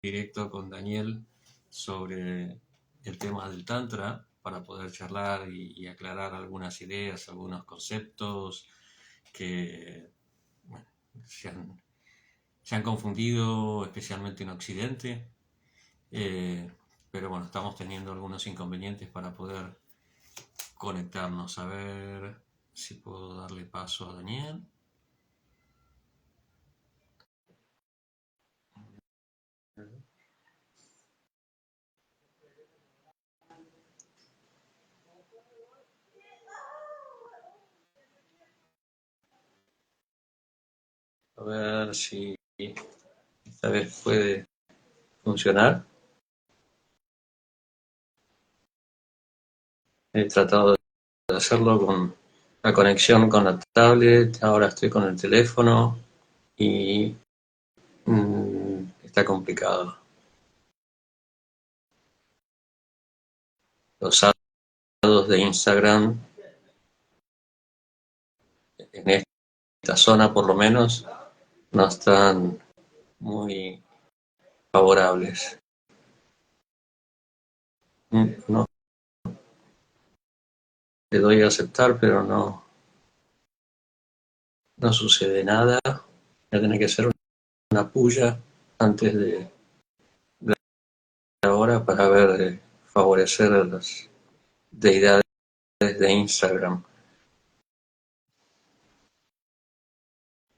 directo con Daniel sobre el tema del Tantra para poder charlar y aclarar algunas ideas, algunos conceptos que bueno, se han confundido, especialmente en Occidente. Pero bueno, estamos teniendo algunos inconvenientes para poder conectarnos. A ver si puedo darle paso a Daniel. A ver si esta vez puede funcionar. He tratado de hacerlo con la conexión con la tablet, ahora estoy con el teléfono y está complicado. Los saldos de Instagram en esta zona por lo menos no están muy favorables. No, le doy a aceptar, pero no sucede nada. Voy a tener que hacer una puya antes de ahora para ver favorecer a las deidades de Instagram.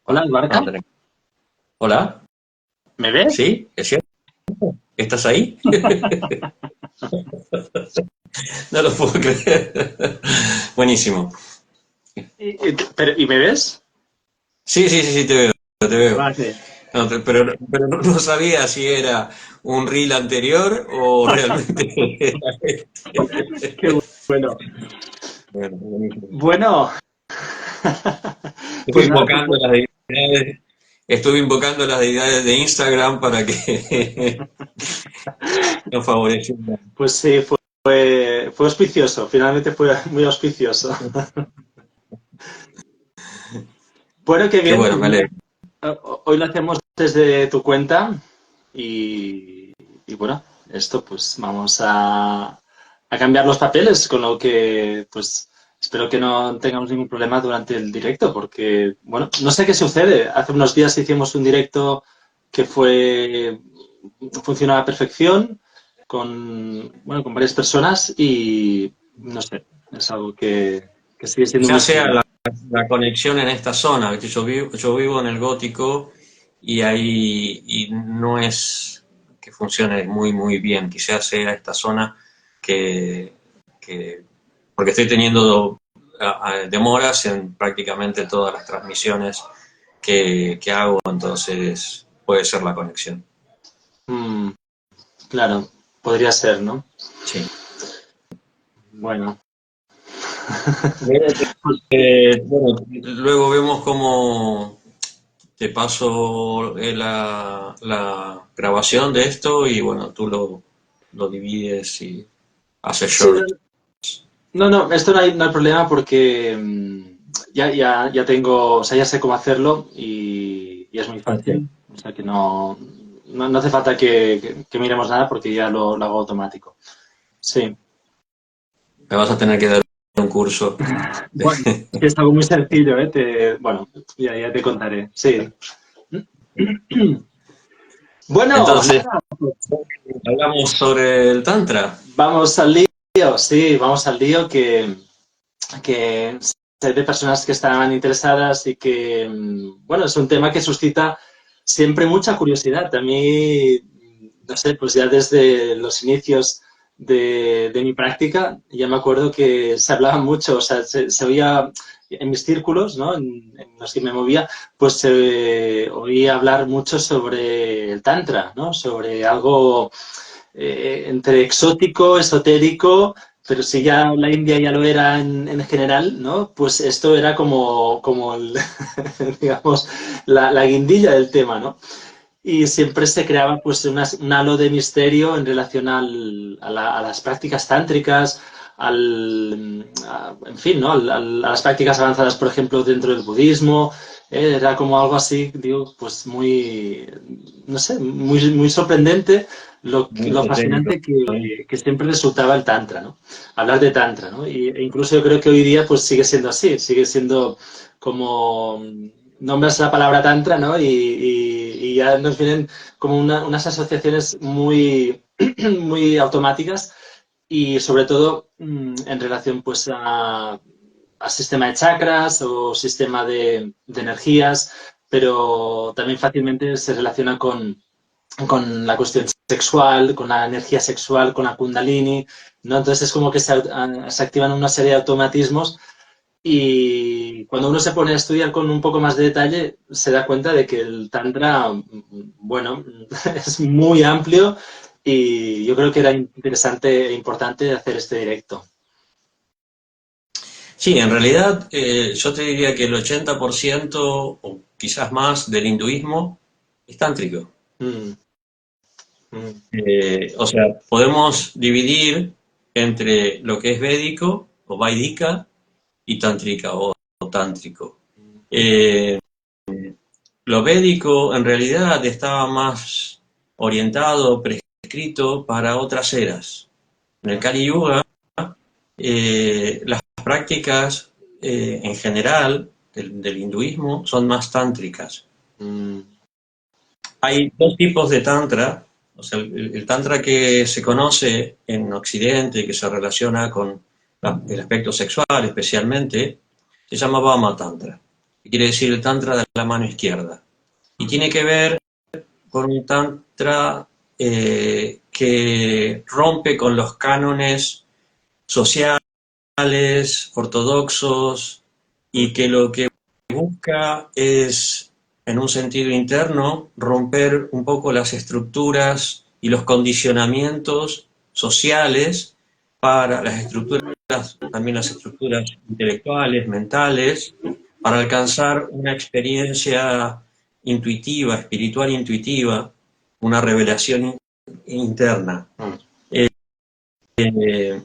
Hola, Albarca. Hola. ¿Me ves? Sí, es cierto. ¿Estás ahí? No lo puedo creer. Buenísimo. ¿Y me ves? Sí, te veo, te veo. Vale. No, pero no sabía si era un reel anterior o realmente era este. Qué bueno. Bueno, buenísimo. Bueno, Estuve pues nada, invocando las deidades, estuve invocando las deidades de Instagram para que nos favorecieran. pues sí, fue auspicioso, finalmente fue muy auspicioso. Bueno, qué Qué bien. bueno, Pues me mira, alegro. hoy lo hacemos desde tu cuenta y bueno, esto pues vamos a cambiar los papeles, con lo que pues espero que no tengamos ningún problema durante el directo, porque bueno, no sé qué sucede. Hace unos días hicimos un directo que funcionó a la perfección con varias personas y no sé, es algo que sigue siendo un Quizás sea misterio. la conexión en esta zona, ¿viste? Yo vivo en el Gótico y ahí y no es que funcione muy bien. Quizás sea esta zona que, que porque estoy teniendo demoras en prácticamente todas las transmisiones que hago, entonces puede ser la conexión. Mm, claro, podría ser, ¿no? Sí. Bueno. Bueno, luego vemos cómo te paso la grabación de esto y bueno, tú lo divides y haces Sí, short. no, esto no hay problema porque ya tengo, o sea, ya sé cómo hacerlo y es muy Okay. fácil. O sea que no hace falta que miremos nada porque ya lo hago automático. Sí. Me vas a tener que dar un curso. Bueno, es algo muy sencillo, ¿eh? Bueno, ya te contaré. Sí. Bueno, Entonces, hablamos sobre el Tantra. vamos al lío, sí, vamos al lío que sé de personas que estaban interesadas y que, bueno, es un tema que suscita siempre mucha curiosidad. A mí, no sé, pues ya desde los inicios de mi práctica, ya me acuerdo que se hablaba mucho, o sea, se oía en mis círculos, ¿no? En los que me movía, pues se oía hablar mucho sobre el Tantra, ¿no? Sobre algo entre exótico, esotérico, pero si ya la India ya lo era en general, ¿no? Pues esto era como digamos, la guindilla del tema, ¿no? Y siempre se creaba pues un halo de misterio en relación a las prácticas tántricas, en fin, ¿no? A las prácticas avanzadas, por ejemplo, dentro del budismo. Era como algo así, digo, pues muy, no sé, muy sorprendente Muy lo esotérico. fascinante que siempre resultaba el Tantra, ¿no? Hablar de Tantra, ¿no? E incluso yo creo que hoy día pues sigue siendo así, sigue siendo como nombras la palabra Tantra, ¿no? Y ya nos vienen como unas asociaciones muy, muy automáticas y sobre todo en relación pues a sistema de chakras o sistema de energías, pero también fácilmente se relaciona con la cuestión sexual, con la energía sexual, con la kundalini, ¿no? Entonces es como que se activan una serie de automatismos y cuando uno se pone a estudiar con un poco más de detalle, se da cuenta de que el Tantra, bueno, es muy amplio y yo creo que era interesante e importante hacer este directo. Sí, en realidad yo te diría que el 80% o quizás más del hinduismo es tántrico. Mm, mm, O sea, podemos dividir entre lo que es védico o vaidika y tántrica o tántrico. Eh, lo védico en realidad estaba más orientado, prescrito para otras eras. En el Kali Yuga, las prácticas en general del hinduismo son más tántricas. mm, Hay dos tipos de tantra, o sea, el tantra que se conoce en Occidente, que se relaciona con el aspecto sexual especialmente, se llama Vama Tantra, que quiere decir el tantra de la mano izquierda. Y tiene que ver con un tantra que rompe con los cánones sociales, ortodoxos, y que lo que busca es, en un sentido interno, romper un poco las estructuras y los condicionamientos sociales para las estructuras, también las estructuras intelectuales, mentales, para alcanzar una experiencia intuitiva, espiritual intuitiva, una revelación interna. mm. Eh,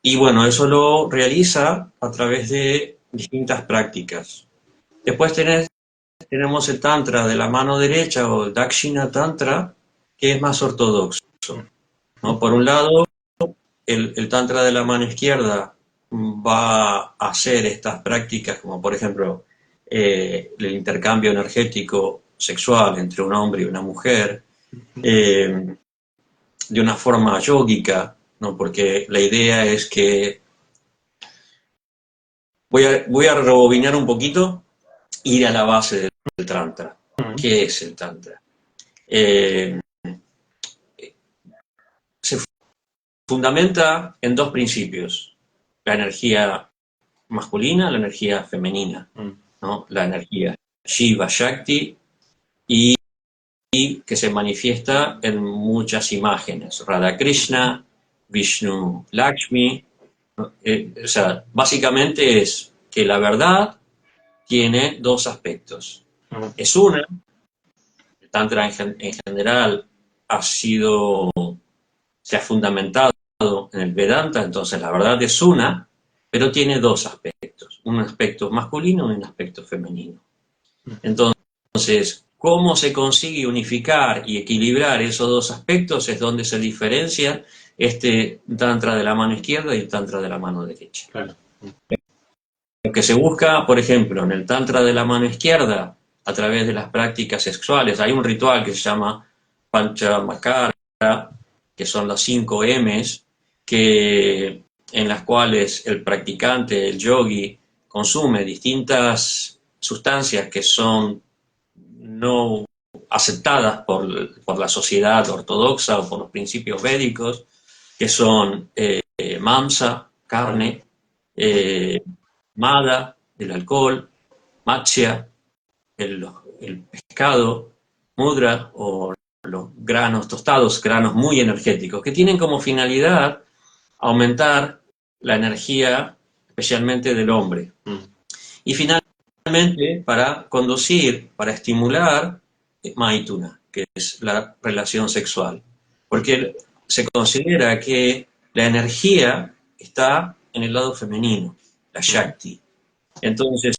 y bueno, eso lo realiza a través de distintas prácticas. Después tenemos el Tantra de la mano derecha o el Dakshina Tantra, que es más ortodoxo, ¿no? Por un lado, el Tantra de la mano izquierda va a hacer estas prácticas, como por ejemplo el intercambio energético sexual entre un hombre y una mujer, eh, de una forma yógica, ¿no? Porque la idea es que voy a rebobinar un poquito, ir a la base del Tantra. ¿Qué es el Tantra? Eh, se fundamenta en dos principios: la energía masculina, la energía femenina, Mm, ¿no? La energía Shiva Shakti, y que se manifiesta en muchas imágenes: Radha Krishna, Vishnu Lakshmi, ¿no? O sea, básicamente es que la verdad tiene dos aspectos. mm, Es una, el Tantra en general se ha fundamentado en el Vedanta, entonces la verdad es una, pero tiene dos aspectos: un aspecto masculino y un aspecto femenino. Entonces, ¿cómo se consigue unificar y equilibrar esos dos aspectos? Es donde se diferencia este Tantra de la mano izquierda y el Tantra de la mano derecha. claro. Lo que se busca, por ejemplo, en el Tantra de la mano izquierda, a través de las prácticas sexuales, hay un ritual que se llama Panchamakara, que son los 5 M's, en las cuales el practicante, el yogi, consume distintas sustancias que son no aceptadas por la sociedad ortodoxa o por los principios védicos, que son mamsa, carne, eh, mada, el alcohol, matsya, el pescado, mudra o los granos tostados, granos muy energéticos, que tienen como finalidad aumentar la energía, especialmente del hombre. Mm, Y finalmente, para conducir, para estimular Maituna, que es la relación sexual. Porque se considera que la energía está en el lado femenino, la mm, Shakti. Entonces,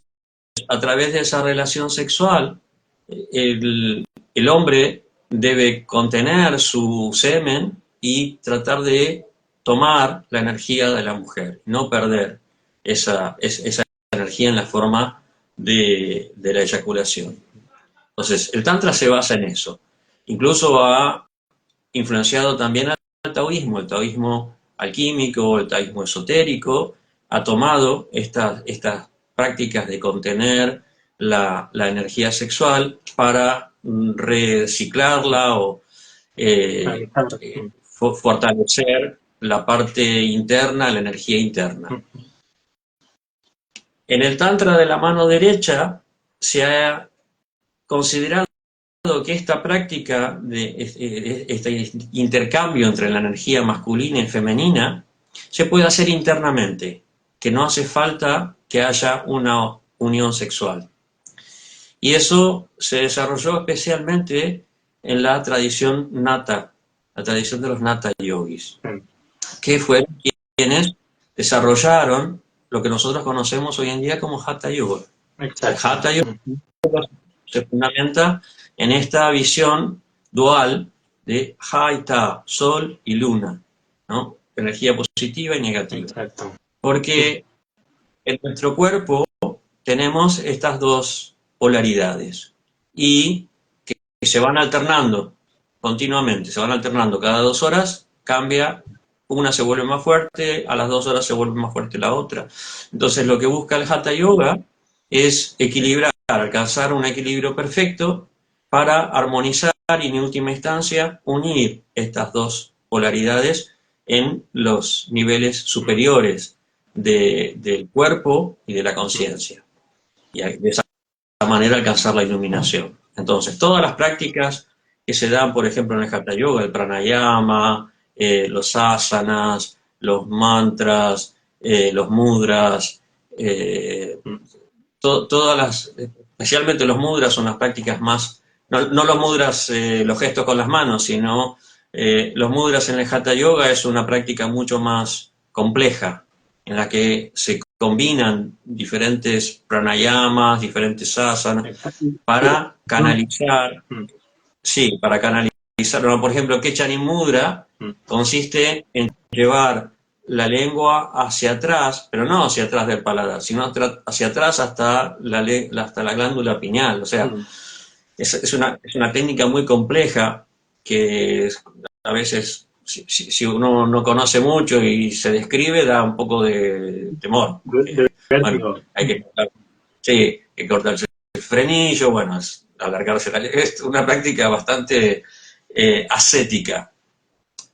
a través de esa relación sexual, el hombre debe contener su semen y tratar de tomar la energía de la mujer, no perder esa energía en la forma de la eyaculación. Entonces, el Tantra se basa en eso. Incluso ha influenciado también al taoísmo. El taoísmo alquímico, el taoísmo esotérico, ha tomado estas prácticas de contener la energía sexual para reciclarla o fortalecer la parte interna, la energía interna. En el Tantra de la mano derecha se ha considerado que esta práctica de este intercambio entre la energía masculina y femenina se puede hacer internamente, que no hace falta que haya una unión sexual. Y eso se desarrolló especialmente en la tradición Nata, la tradición de los Nata Yogis, que fueron quienes desarrollaron lo que nosotros conocemos hoy en día como Hatha Yoga. El Hatha Yoga se fundamenta en esta visión dual de Ha y Ta, sol y luna, ¿no? Energía positiva y negativa. Exacto. Porque en nuestro cuerpo tenemos estas dos polaridades y que se van alternando continuamente, se van alternando cada 2 horas, cambia, una se vuelve más fuerte, a las 2 horas se vuelve más fuerte la otra. Entonces lo que busca el Hatha Yoga es equilibrar, alcanzar un equilibrio perfecto para armonizar y en última instancia unir estas dos polaridades en los niveles superiores del cuerpo y de la conciencia. Y de esa manera alcanzar la iluminación. Entonces, todas las prácticas que se dan, por ejemplo, en el Hatha Yoga, el pranayama, los asanas, los mantras, los mudras, todas las, especialmente los mudras son las prácticas más, no los mudras, los gestos con las manos, sino los mudras en el Hatha Yoga es una práctica mucho más compleja, en la que se combinan diferentes pranayamas, diferentes asanas, para canalizar, sí, para canalizar, ¿no? Por ejemplo, Kechani Mudra consiste en llevar la lengua hacia atrás, pero no hacia atrás del paladar, sino hacia atrás hasta la glándula pineal. O sea, es una técnica muy compleja que a veces, si uno no conoce mucho y se describe, da un poco de temor. Bueno, hay que cortarse el frenillo, bueno, alargarse la lengua. Es una práctica bastante ascética,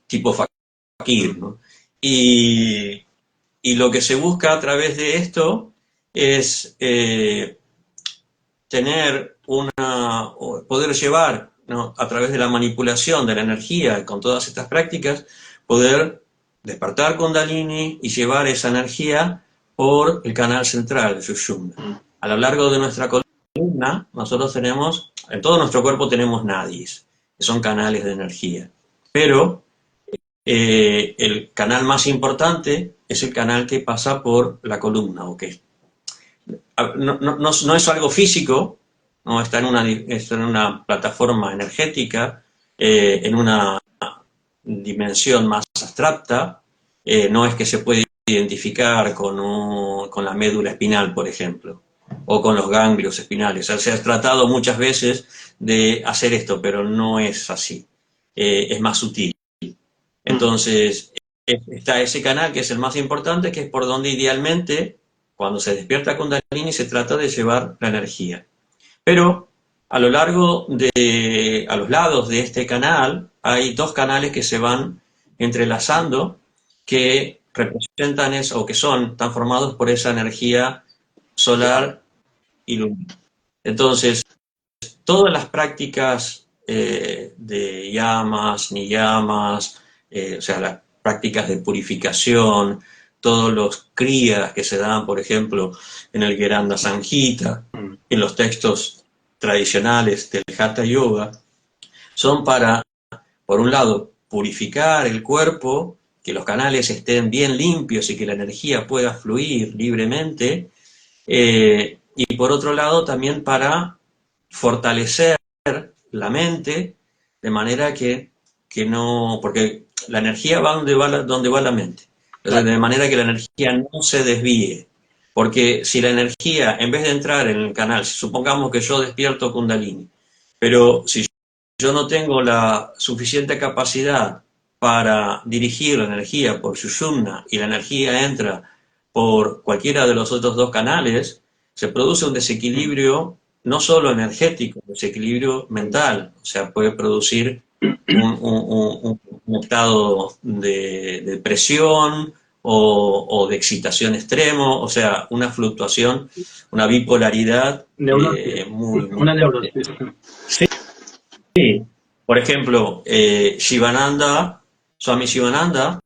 tipo fakir, ¿no? Y lo que se busca a través de esto es poder llevar, ¿no?, a través de la manipulación de la energía con todas estas prácticas, poder despertar Kundalini y llevar esa energía por el canal central de Sushumna. A lo largo de nuestra columna, nosotros tenemos, en todo nuestro cuerpo tenemos nadis, que son canales de energía. Pero el canal más importante es el canal que pasa por la columna, ¿ok? No es algo físico, no está en una plataforma energética, en una dimensión más abstracta, no es que se puede identificar con la médula espinal, por ejemplo, o con los ganglios espinales. O sea, se ha tratado muchas veces de hacer esto, pero no es así, es más sutil. Entonces, está ese canal que es el más importante, que es por donde idealmente, cuando se despierta Kundalini, se trata de llevar la energía. Pero a lo largo a los lados de este canal, hay 2 canales que se van entrelazando, que representan eso, o que están formados por esa energía solar y lunar. Entonces, todas las prácticas de yamas, niyamas, o sea, las prácticas de purificación, todos los kriyas que se dan, por ejemplo, en el Gheranda Samhita, en los textos tradicionales del Hatha Yoga, son para, por un lado, purificar el cuerpo, que los canales estén bien limpios y que la energía pueda fluir libremente, y por otro lado también para fortalecer la mente de manera que no, porque la energía va donde va la mente, entonces, Claro. de manera que la energía no se desvíe, porque si la energía, en vez de entrar en el canal, si supongamos que yo despierto Kundalini, pero si yo no tengo la suficiente capacidad para dirigir la energía por Sushumna y la energía entra por cualquiera de los otros dos canales, se produce un desequilibrio no solo energético, un desequilibrio mental, o sea, puede producir un estado de presión o de excitación extremo, o sea, una fluctuación, una bipolaridad Neurosis. muy, muy Una fuerte. neurosis. Sí, por ejemplo, Shivananda, Swami Shivananda,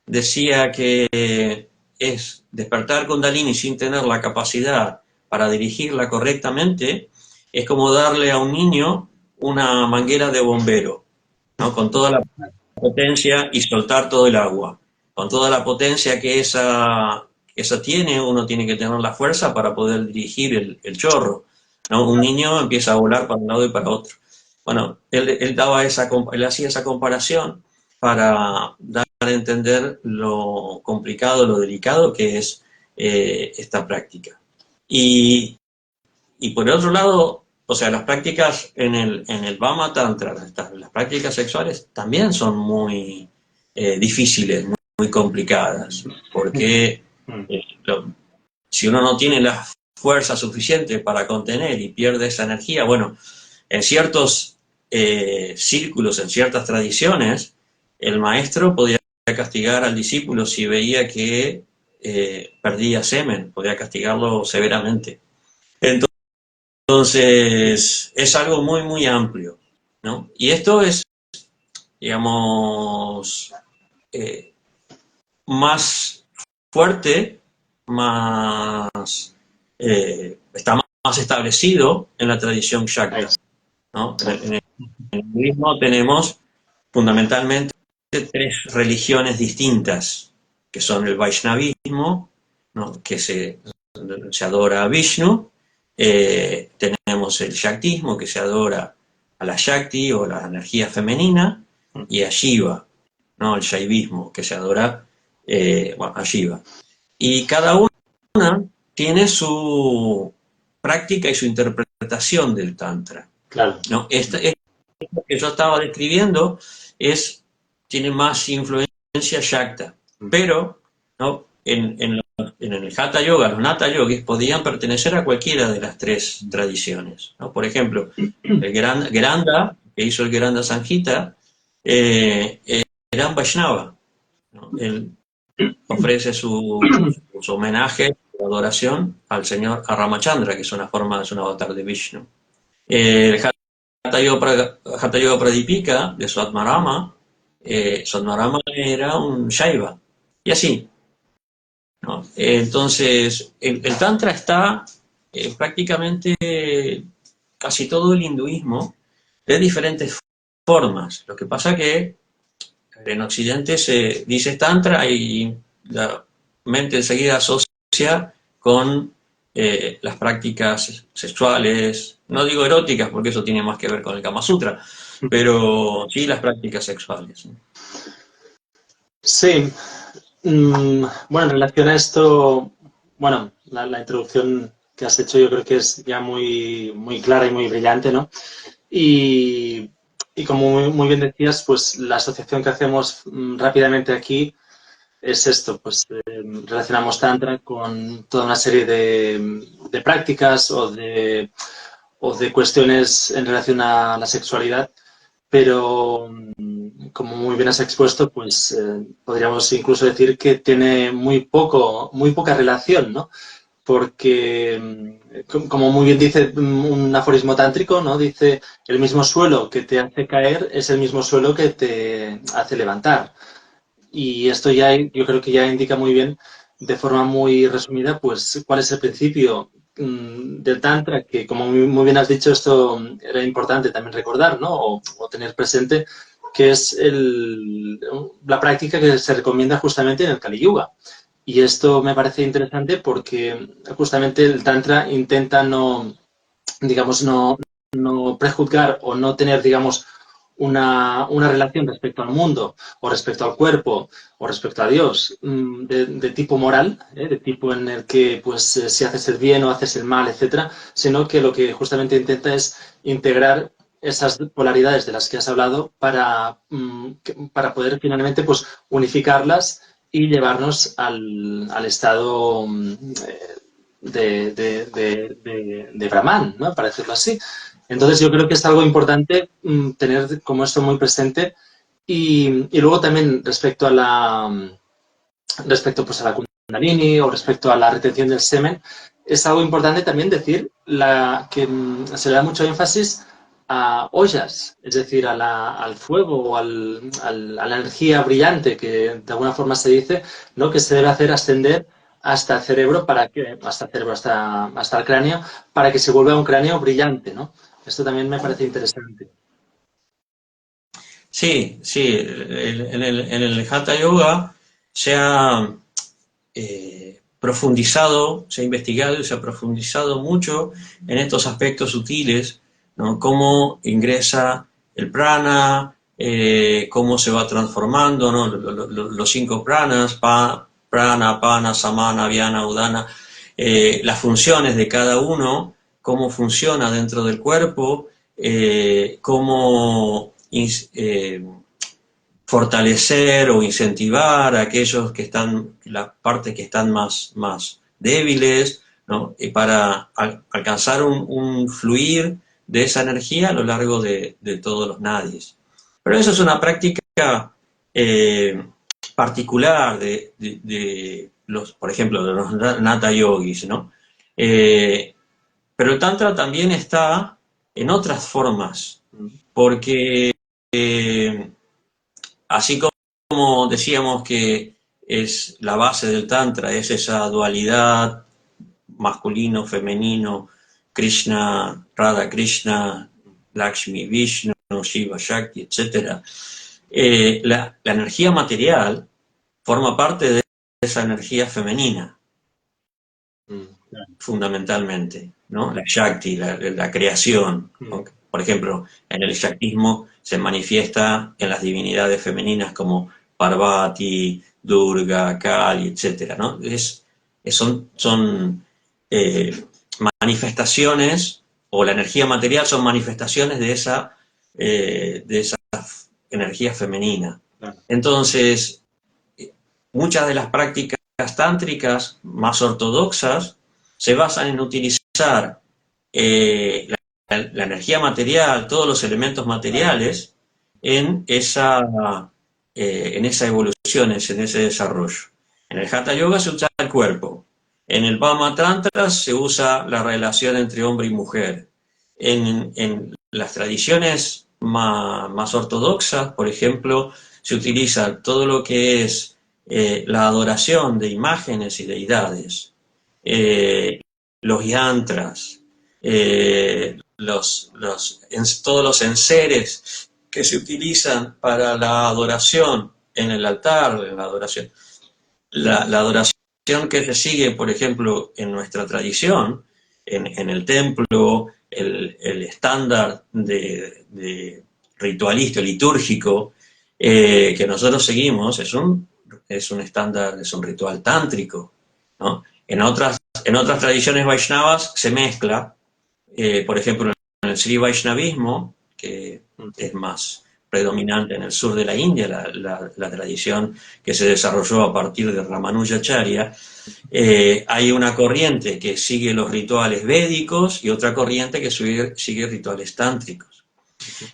decía que es despertar Kundalini sin tener la capacidad para dirigirla correctamente, es como darle a un niño una manguera de bombero, ¿no? Con toda la potencia y soltar todo el agua. Con toda la potencia que esa tiene, uno tiene que tener la fuerza para poder dirigir el chorro, ¿no? Un niño empieza a volar para un lado y para otro. Bueno, él hacía esa comparación para dar a entender lo complicado, lo delicado que es esta práctica. Y, y por el otro lado, o sea, las prácticas en el Vama Tantra, las prácticas sexuales también son muy difíciles, muy complicadas, porque si uno no tiene la fuerza suficiente para contener y pierde esa energía, bueno, en ciertos círculos, en ciertas tradiciones, el maestro podía castigar al discípulo si veía que perdía semen, podía castigarlo severamente. Entonces, es algo muy, muy amplio, ¿no? Y esto es, digamos, eh, más fuerte, más, está más establecido en la tradición Shakta, ¿no? En el budismo tenemos fundamentalmente tres religiones distintas, que son el Vaishnavismo, ¿no? Que se adora a Vishnu, tenemos el Shaktismo, que se adora a la Shakti o la energía femenina, y a Shiva, ¿no? El Shaivismo, que se adora a Shiva. Y cada una tiene su práctica y su interpretación del Tantra, Claro. ¿no? Esto que yo estaba describiendo tiene más influencia Shakta, pero ¿no? En el Hatha Yoga, los Nata Yogis podían pertenecer a cualquiera de las tres tradiciones, ¿no? Por ejemplo, el Granda, que hizo el Granda Sanjita, era un Vaishnava, ¿no? Él ofrece su homenaje, su adoración al señor Ramachandra, que es una forma, es un avatar de Vishnu. El Hatha Yoga Pradipika de Swatmarama, Swatmarama era un Shaiva, y así, ¿no? Entonces, el Tantra está prácticamente casi todo el hinduismo de diferentes formas. Lo que pasa que en Occidente se dice Tantra y la mente enseguida asocia con las prácticas sexuales, no digo eróticas porque eso tiene más que ver con el Kama Sutra, pero sí las prácticas sexuales. Sí. Bueno, en relación a esto, bueno, la introducción que has hecho yo creo que es ya muy, muy clara y muy brillante, ¿no? Y, y como muy bien decías, pues la asociación que hacemos rápidamente aquí es esto, pues relacionamos Tantra con toda una serie de prácticas o de cuestiones en relación a la sexualidad, pero como muy bien has expuesto, pues podríamos incluso decir que tiene muy poca relación, ¿no? Porque, como muy bien dice un aforismo tántrico, ¿no? Dice, el mismo suelo que te hace caer es el mismo suelo que te hace levantar. Y esto ya, yo creo que ya indica muy bien, de forma muy resumida, pues cuál es el principio del Tantra, que como muy bien has dicho, esto era importante también recordar, ¿no? O tener presente, que es la práctica que se recomienda justamente en el Kali Yuga, Y esto me parece interesante porque justamente el Tantra intenta no, digamos, no prejuzgar o no tener, digamos, una relación respecto al mundo o respecto al cuerpo o respecto a Dios de tipo moral, de tipo en el que pues si haces el bien o haces el mal, etcétera, sino que lo que justamente intenta es integrar esas polaridades de las que has hablado para poder finalmente pues unificarlas y llevarnos al estado de Brahman, ¿no? Para decirlo así. Entonces yo creo que es algo importante tener como esto muy presente y luego también respecto pues a la Kundalini o respecto a la retención del semen, es algo importante también decir que se le da mucho énfasis a ollas, es decir, al fuego o a la energía brillante que de alguna forma se dice, ¿no? Que se debe hacer ascender hasta el cerebro hasta el cráneo para que se vuelva un cráneo brillante, ¿no? Esto también me parece interesante. Sí, sí, en el Hatha Yoga se ha profundizado, se ha investigado y se ha profundizado mucho en estos aspectos sutiles, ¿no? Cómo ingresa el prana, cómo se va transformando, ¿no? Los cinco pranas, prana, pana, samana, vyana, udana, las funciones de cada uno, cómo funciona dentro del cuerpo, cómo fortalecer o incentivar a aquellos que están, las partes que están más débiles, ¿no? Y para alcanzar un fluir de esa energía a lo largo de todos los nadis. Pero eso es una práctica eh, particular de los, por ejemplo, de los Nata Yogis, ¿no? Pero el Tantra también está en otras formas, porque así como decíamos que es la base del Tantra, es esa dualidad masculino, femenino, Krishna, Radha Krishna, Lakshmi, Vishnu, Shiva, Shakti, etc. La energía material forma parte de esa energía femenina, fundamentalmente, ¿no? La Shakti, la creación. ¿No? Por ejemplo, en el Shaktismo se manifiesta en las divinidades femeninas como Parvati, Durga, Kali, etc. ¿no? Son eh, manifestaciones, o la energía material son manifestaciones de esa energía femenina. Entonces, muchas de las prácticas tántricas más ortodoxas se basan en utilizar la energía material, todos los elementos materiales, en esa evolución, en ese desarrollo. En el Hatha Yoga se usa el cuerpo. En el Vama Tantra se usa la relación entre hombre y mujer. En las tradiciones más ortodoxas, por ejemplo, se utiliza todo lo que es la adoración de imágenes y deidades, los yantras, todos los enseres que se utilizan para la adoración en el altar, en la adoración. La adoración que se sigue, por ejemplo, en nuestra tradición, en el templo, el estándar de ritualista, litúrgico, que nosotros seguimos, es un estándar, es un ritual tántrico, ¿no? En otras tradiciones Vaishnavas se mezcla, por ejemplo, en el Sri Vaishnavismo, que es más predominante en el sur de la India, la tradición que se desarrolló a partir de Ramanujacharya, hay una corriente que sigue los rituales védicos y otra corriente que sigue rituales tántricos.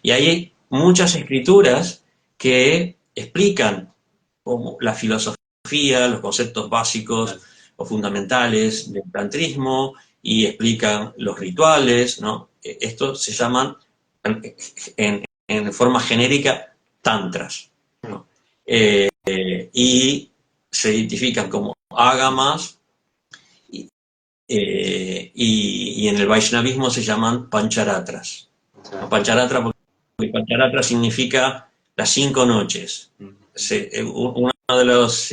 Y hay muchas escrituras que explican como la filosofía, los conceptos básicos o fundamentales del tantrismo y explican los rituales, ¿no? Estos se llaman en forma genérica tantras, ¿no? Y se identifican como ágamas y en el Vaishnavismo se llaman pancharatras. ¿No? Pancharatra porque pancharatra significa las 5 noches. Uno de los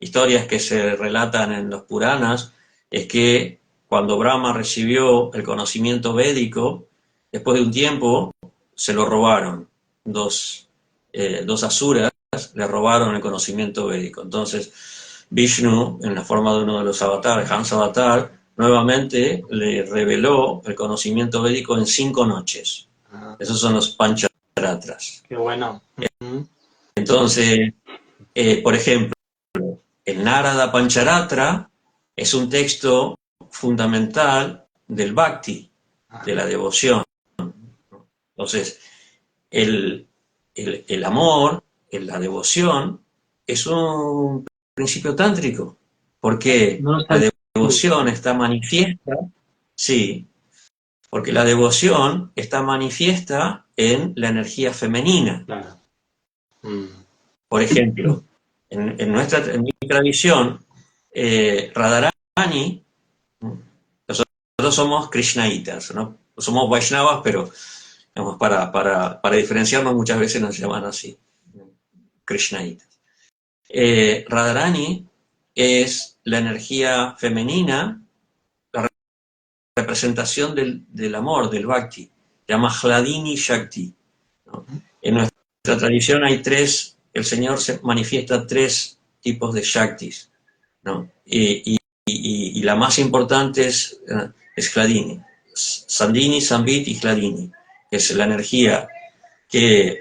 historias que se relatan en los Puranas es que cuando Brahma recibió el conocimiento védico, después de un tiempo se lo robaron. Dos asuras le robaron el conocimiento védico. Entonces, Vishnu, en la forma de uno de los avatares, Hansa Avatar, nuevamente le reveló el conocimiento védico en 5 noches. Esos son los Pancharatras. Qué bueno. Entonces, por ejemplo, el Narada Pancharatra es un texto fundamental del Bhakti, de la devoción. Entonces, el amor, la devoción, es un principio tántrico, porque No la está... devoción está manifiesta, sí, porque la devoción está manifiesta en la energía femenina. Claro. Por ejemplo, en mi tradición, Radharani, nosotros somos krishnaitas, ¿no? Somos vaishnavas, pero digamos, para diferenciarnos muchas veces nos llaman así, krishnaitas. Radharani es la energía femenina, la representación del amor, del bhakti, se llama Hladini Shakti, ¿no? En nuestra tradición hay el Señor se manifiesta 3 tipos de Shaktis, ¿no? Y la más importante es Hladini, Sandhini, Sambit y Hladini, que es la energía que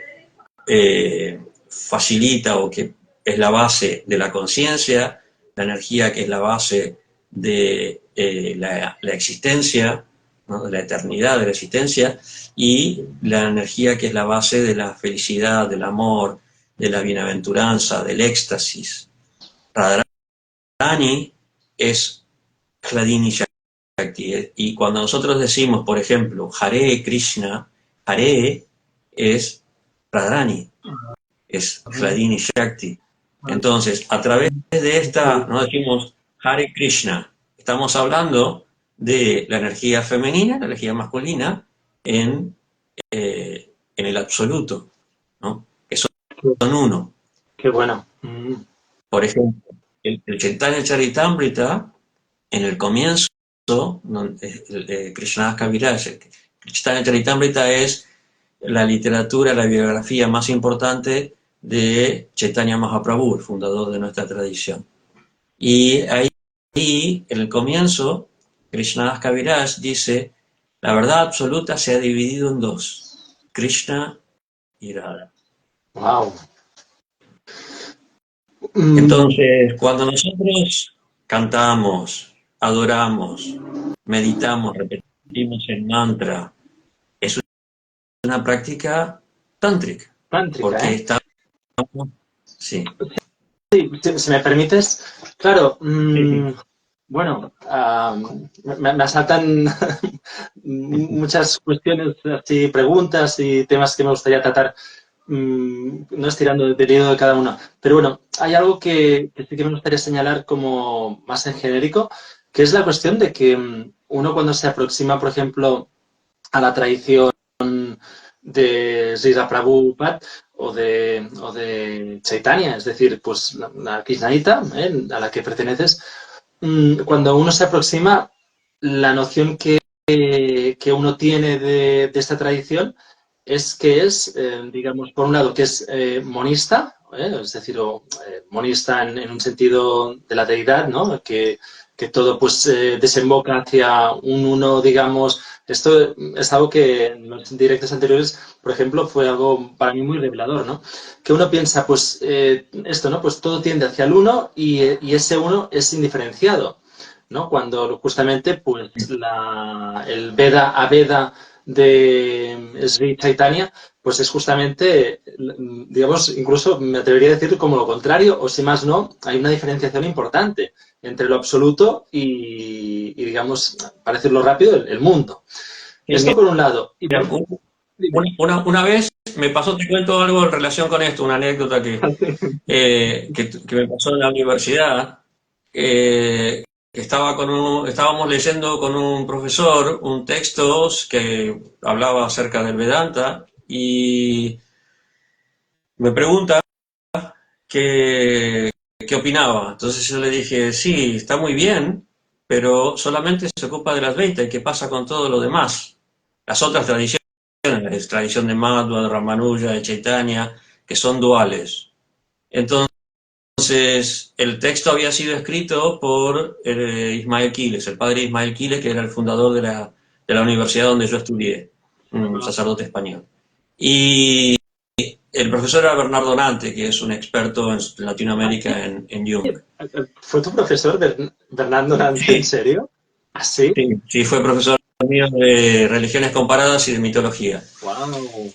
facilita o que es la base de la conciencia, la energía que es la base de la existencia, ¿no? De la eternidad de la existencia, y la energía que es la base de la felicidad, del amor, de la bienaventuranza, del éxtasis. Radharani es Hladini Shakti, y cuando nosotros decimos, por ejemplo, Hare Krishna, Hare es Radharani, es Hladini Shakti. Entonces, a través de esta, no decimos Hare Krishna, estamos hablando de la energía femenina, la energía masculina, en el absoluto, ¿no? Que son uno. Qué bueno. Por ejemplo, el Chaitanya Charitamrita, en el comienzo, Krishnadas Kaviraj, el Chaitanya Charitamrita es la literatura, la biografía más importante de Chaitanya Mahaprabhu, el fundador de nuestra tradición. Y ahí, en el comienzo, Krishnadas Kaviraj dice, la verdad absoluta se ha dividido en 2, Krishna y Radha. Wow. Entonces, cuando nosotros cantamos, adoramos, meditamos, repetimos el mantra, es una práctica tántrica, Tántrica, porque ¿eh? estamos... Sí. Sí, si me permites, claro, Sí. bueno, me asaltan muchas cuestiones, así, preguntas y temas que me gustaría tratar, no estirando del hilo de cada uno. Pero bueno, hay algo que sí que me gustaría señalar como más en genérico, que es la cuestión de que uno cuando se aproxima, por ejemplo, a la tradición de Srila Prabhupada o de Chaitanya, es decir, pues la Krishnalita, a la que perteneces, cuando uno se aproxima, la noción que uno tiene de esta tradición es que es, digamos, por un lado, que es monista, es decir, monista en un sentido de la deidad, ¿no? Que todo pues desemboca hacia un uno, digamos. Esto es algo que en los directos anteriores, por ejemplo, fue algo para mí muy revelador, ¿no? Que uno piensa, pues, esto, ¿no? Pues todo tiende hacia el uno y ese uno es indiferenciado, ¿no? Cuando justamente, pues, el Veda Aveda de Sri Chaitanya, pues es justamente, digamos, incluso me atrevería a decir como lo contrario, o si más no, hay una diferenciación importante entre lo absoluto digamos, para decirlo rápido, el mundo. Sí, Esto por un lado. Y por... una vez me pasó, te cuento algo en relación con esto, una anécdota que me pasó en la universidad. Estábamos leyendo con un profesor un texto que hablaba acerca del Vedanta y me pregunta qué qué opinaba. Entonces yo le dije, sí, está muy bien, pero solamente se ocupa de las 20, ¿qué pasa con todo lo demás? Las otras tradiciones, la tradición de Madhva, de Ramanuja, de Chaitanya, que son duales. Entonces, el texto había sido escrito por Ismael Quiles, el padre Ismael Quiles, que era el fundador de la universidad donde yo estudié, un sacerdote español. Y el profesor era Bernardo Nante, que es un experto en Latinoamérica en Jung. ¿Fue tu profesor, Bernardo Nante, en Sí, serio? ¿Ah, sí? sí, sí, fue profesor mío de religiones comparadas y de mitología. Wow.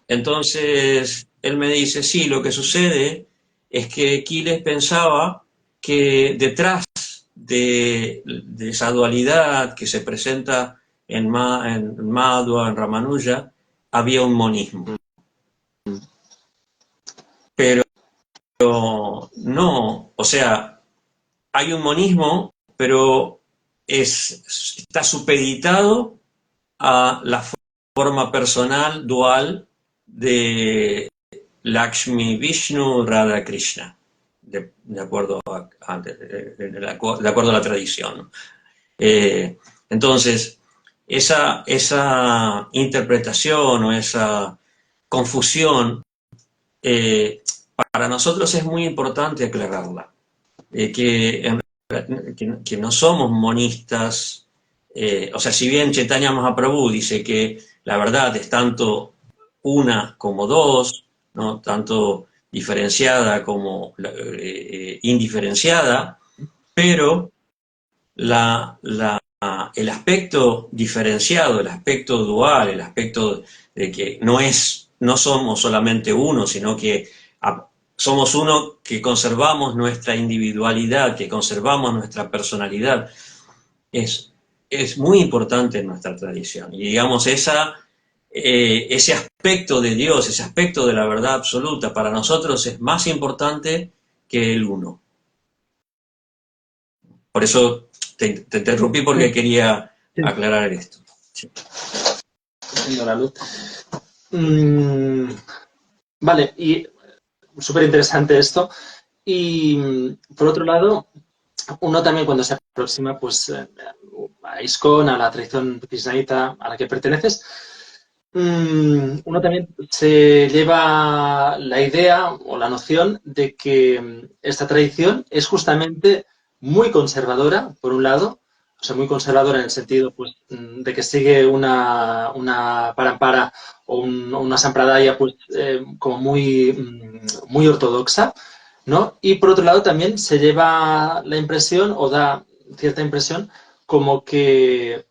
Entonces, él me dice, sí, lo que sucede es que Quiles pensaba que detrás de esa dualidad que se presenta en Madhva, en Ramanuja, había un monismo. Pero no, o sea, hay un monismo, pero está supeditado a la forma personal dual de Lakshmi Vishnu Radha Krishna, de acuerdo de acuerdo a la tradición. Entonces, esa interpretación o esa confusión, para nosotros es muy importante aclararla, que no somos monistas, o sea, si bien Chaitanya Mahaprabhu dice que la verdad es tanto una como dos, ¿no? Tanto diferenciada como indiferenciada, pero el aspecto diferenciado, el aspecto dual, el aspecto de que no somos solamente uno, sino que somos uno que conservamos nuestra individualidad, que conservamos nuestra personalidad, es, es muy importante en nuestra tradición. Y digamos, ese aspecto de Dios, ese aspecto de la verdad absoluta, para nosotros es más importante que el uno. Por eso te interrumpí porque quería aclarar esto. Sí. La luz. Vale, y súper interesante esto. Y por otro lado, uno también cuando se aproxima pues, a ISKCON, a la tradición krishnaíta a la que perteneces, uno también se lleva la idea o la noción de que esta tradición es justamente muy conservadora, por un lado, o sea, muy conservadora en el sentido pues, de que sigue una parampara o una sampradaya pues, como muy ortodoxa, ¿no? Y por otro lado también se lleva la impresión o da cierta impresión como que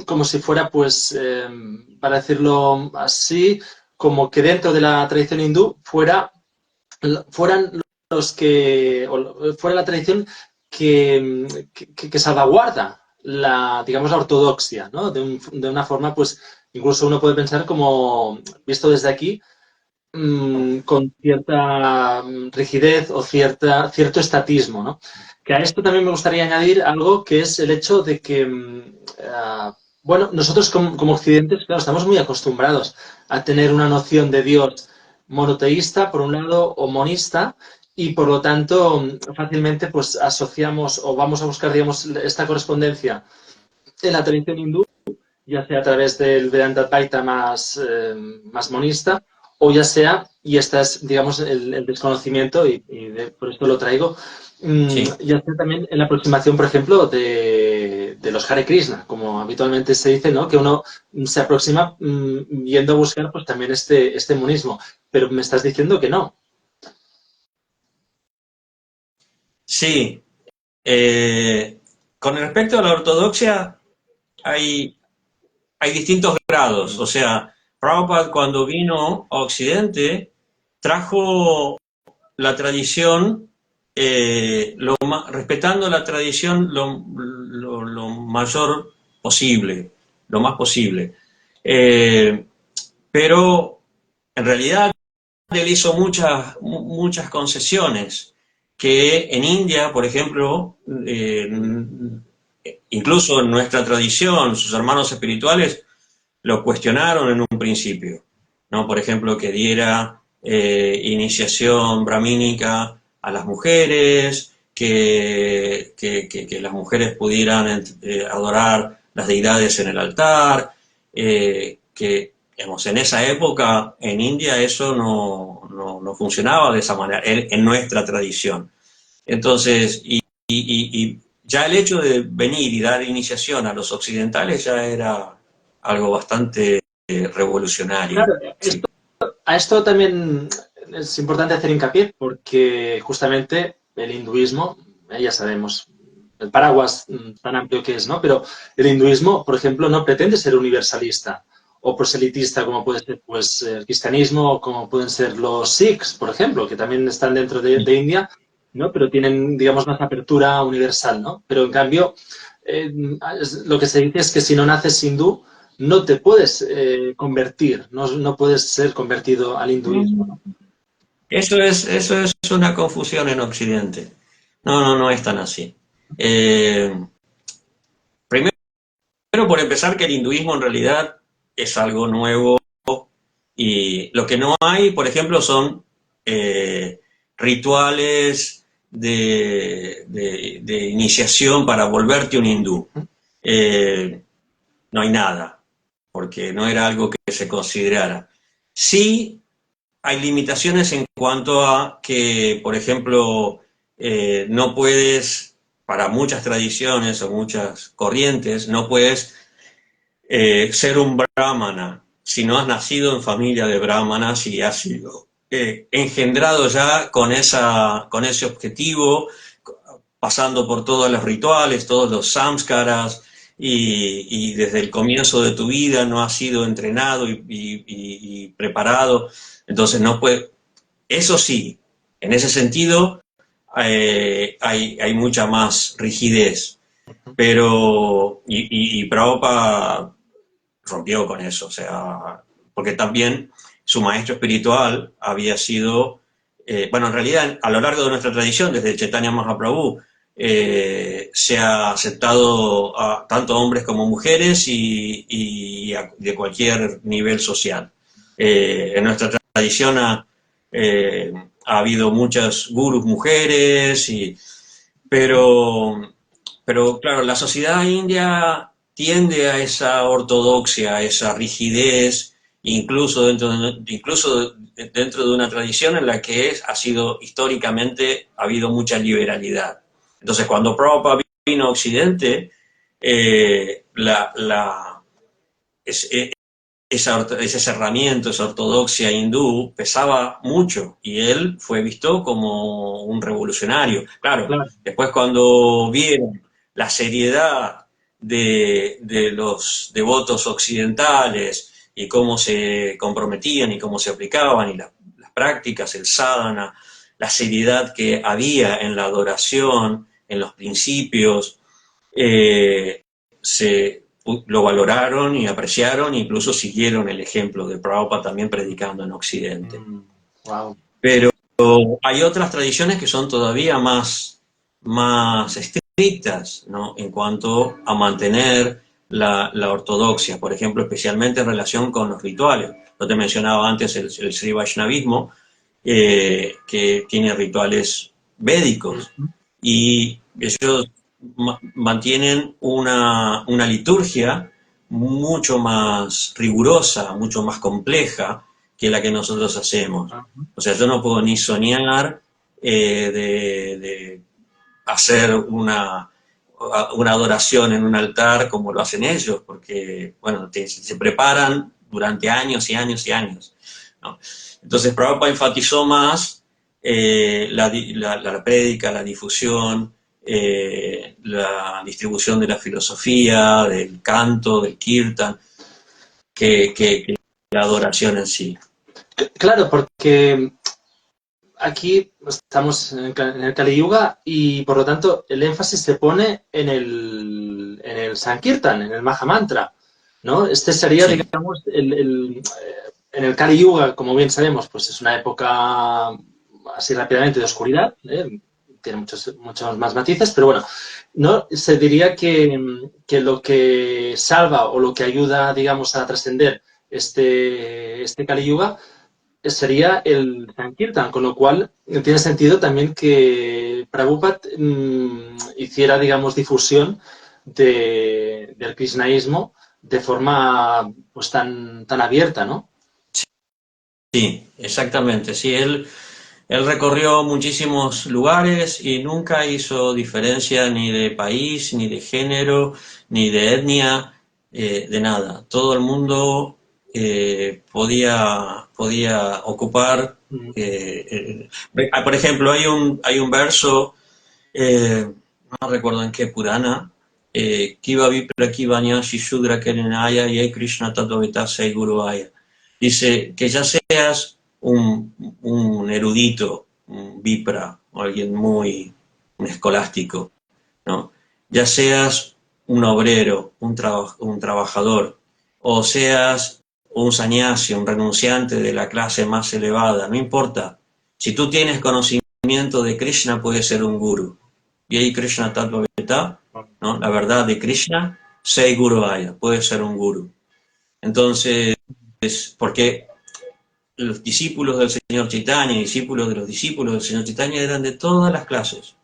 como si fuera, pues, para decirlo así, como que dentro de la tradición hindú fueran los que, o fuera la tradición que salvaguarda digamos, la ortodoxia, ¿no? De una forma, pues, incluso uno puede pensar como, visto desde aquí, con cierta rigidez o cierto estatismo, ¿no? Que a esto también me gustaría añadir algo que es el hecho de que, bueno, nosotros como occidentes, claro, estamos muy acostumbrados a tener una noción de Dios monoteísta, por un lado, o monista, y por lo tanto fácilmente pues asociamos o vamos a buscar, digamos, esta correspondencia en la tradición hindú, ya sea a través del Vedanta Advaita más monista, o ya sea, y este es, digamos, el desconocimiento, por esto lo traigo, Sí. ya sea también en la aproximación, por ejemplo, de los Hare Krishna, como habitualmente se dice, ¿no? Que uno se aproxima yendo a buscar pues también este monismo. Pero me estás diciendo que no. Sí. Con respecto a la ortodoxia, hay distintos grados. O sea, Prabhupada cuando vino a Occidente trajo la tradición, respetando la tradición lo mayor posible, lo más posible. Pero en realidad él hizo muchas concesiones que en India, por ejemplo, incluso en nuestra tradición, sus hermanos espirituales lo cuestionaron en un principio, ¿no? Por ejemplo, que diera iniciación brahmínica a las mujeres, que las mujeres pudieran adorar las deidades en el altar, que digamos, en esa época en India eso no funcionaba de esa manera, en nuestra tradición. Entonces, y ya el hecho de venir y dar iniciación a los occidentales ya era algo bastante revolucionario. Claro, Sí. a esto también es importante hacer hincapié porque justamente el hinduismo, ya sabemos, el paraguas tan amplio que es, ¿no? Pero el hinduismo, por ejemplo, no pretende ser universalista o proselitista como puede ser pues, el cristianismo o como pueden ser los sikhs, por ejemplo, que también están dentro de India, ¿no? Pero tienen, digamos, más apertura universal, ¿no? Pero en cambio, lo que se dice es que si no naces hindú, no te puedes convertir, no puedes ser convertido al hinduismo, ¿no? Eso es una confusión en Occidente. No es tan así. Eh, primero, por empezar, que el hinduismo en realidad es algo nuevo y lo que no hay, por ejemplo, son rituales de iniciación para volverte un hindú. Eh, no hay nada, porque no era algo que se considerara. Sí hay limitaciones en cuanto a que, por ejemplo, no puedes, para muchas tradiciones o muchas corrientes, no puedes ser un brahmana si no has nacido en familia de brahmanas y has sido engendrado ya con ese objetivo, pasando por todos los rituales, todos los samskaras, y desde el comienzo de tu vida no has sido entrenado y preparado. Entonces no puede, eso sí, en ese sentido hay mucha más rigidez, pero y Prabhupada rompió con eso, o sea, porque también su maestro espiritual había sido, bueno, en realidad a lo largo de nuestra tradición, desde Chaitanya Mahaprabhu, se ha aceptado a tanto hombres como mujeres y de cualquier nivel social. En nuestra tradición ha habido muchas gurus mujeres, pero claro, la sociedad india tiende a esa ortodoxia, a esa rigidez, incluso dentro de una tradición en la que ha sido históricamente, ha habido mucha liberalidad. Entonces, cuando Prabhupada vino a Occidente, eh, la, la, es, ese cerramiento, esa ortodoxia hindú pesaba mucho y él fue visto como un revolucionario. Claro, Claro. después cuando vieron la seriedad de los devotos occidentales y cómo se comprometían y cómo se aplicaban y las prácticas, el sadhana, la seriedad que había en la adoración, en los principios, se lo valoraron y apreciaron, e incluso siguieron el ejemplo de Prabhupada también predicando en Occidente. Wow. Pero hay otras tradiciones que son todavía más estrictas, ¿no? En cuanto a mantener la ortodoxia, por ejemplo, especialmente en relación con los rituales. Yo te mencionaba antes el Sri Vaishnavismo, que tiene rituales védicos y ellos mantienen una liturgia mucho más rigurosa, mucho más compleja que la que nosotros hacemos. O sea, yo no puedo ni soñar de hacer una adoración en un altar como lo hacen ellos, porque, bueno, se preparan durante años y años y años, ¿no? Entonces, Prabhupada enfatizó más la prédica, la difusión, la distribución de la filosofía, del canto, del kirtan, que la adoración en sí. Claro, porque aquí estamos en el Kali Yuga y por lo tanto el énfasis se pone en el Sankirtan, en el Maha Mantra, ¿no? Este sería, Sí. digamos, en el Kali Yuga, como bien sabemos, pues es una época así rápidamente de oscuridad, ¿eh? Tiene muchos más matices, pero bueno, no se diría que lo que salva o lo que ayuda, digamos, a trascender este Kali Yuga sería el Sankirtan, con lo cual tiene sentido también que Prabhupada hiciera, digamos, difusión del krishnaísmo de forma pues tan abierta, ¿no? Sí, exactamente. Sí, él recorrió muchísimos lugares y nunca hizo diferencia ni de país, ni de género, ni de etnia, de nada. Todo el mundo podía ocupar. Mm. Por ejemplo, hay un verso, no recuerdo en qué Purana, Kiva Vipra Kivanya Shishudra Kerenaya y Krishna Tattvaita Sei Guruvaya. Dice que ya seas un erudito, un vipra, o alguien un escolástico, ¿no? Ya seas un obrero, un trabajador, o seas un sannyasi, un renunciante de la clase más elevada, no importa. Si tú tienes conocimiento de Krishna, puedes ser un guru. Y ahí Krishna Tattva Veta, ¿no? La verdad de Krishna, sei guru vaya, puede ser un guru. Entonces, porque los discípulos del Señor Chaitanya, discípulos de los discípulos del Señor Chaitanya eran de todas las clases.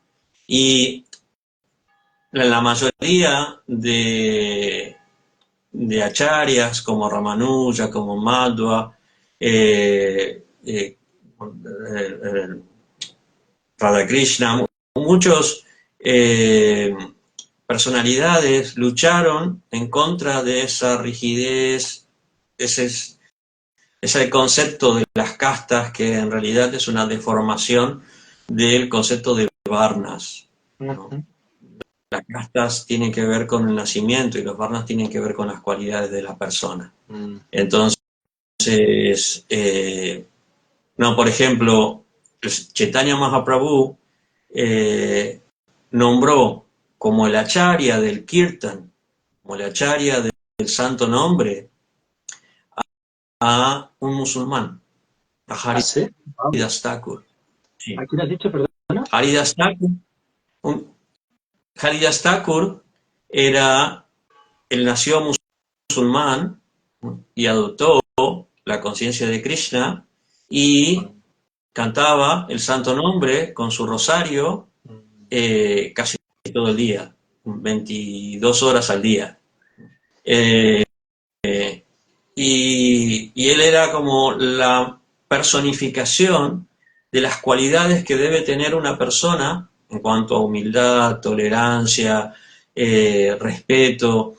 Y la mayoría de acharyas como Ramanuja, como Madhva, Radhakrishna, muchos personalidades lucharon en contra de esa rigidez, ese concepto de las castas que en realidad es una deformación del concepto de varnas, ¿no? Las castas tienen que ver con el nacimiento y los varnas tienen que ver con las cualidades de la persona. Entonces, no, por ejemplo, Chaitanya Mahaprabhu nombró como el acharya del kirtan, como el acharya del santo nombre, a un musulmán, a ¿Ah, sí? Haridas Thakur. Sí. ¿A quién has dicho, perdona? Haridas Thakur, Haridas Thakur él nació musulmán y adoptó la conciencia de Krishna y cantaba el santo nombre con su rosario casi todo el día, 22 horas al día. Y él era como la personificación de las cualidades que debe tener una persona en cuanto a humildad, tolerancia, respeto,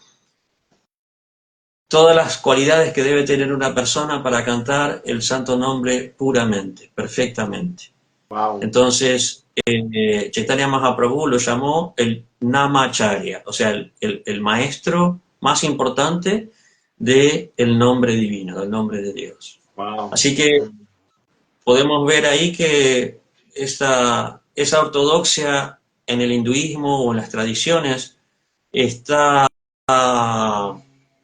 todas las cualidades que debe tener una persona para cantar el santo nombre puramente, perfectamente. Wow. Entonces, Chaitanya Mahaprabhu lo llamó el Namacharya, o sea, el maestro más importante del nombre divino, del nombre de Dios. Wow. Así que podemos ver ahí que esa ortodoxia en el hinduismo o en las tradiciones está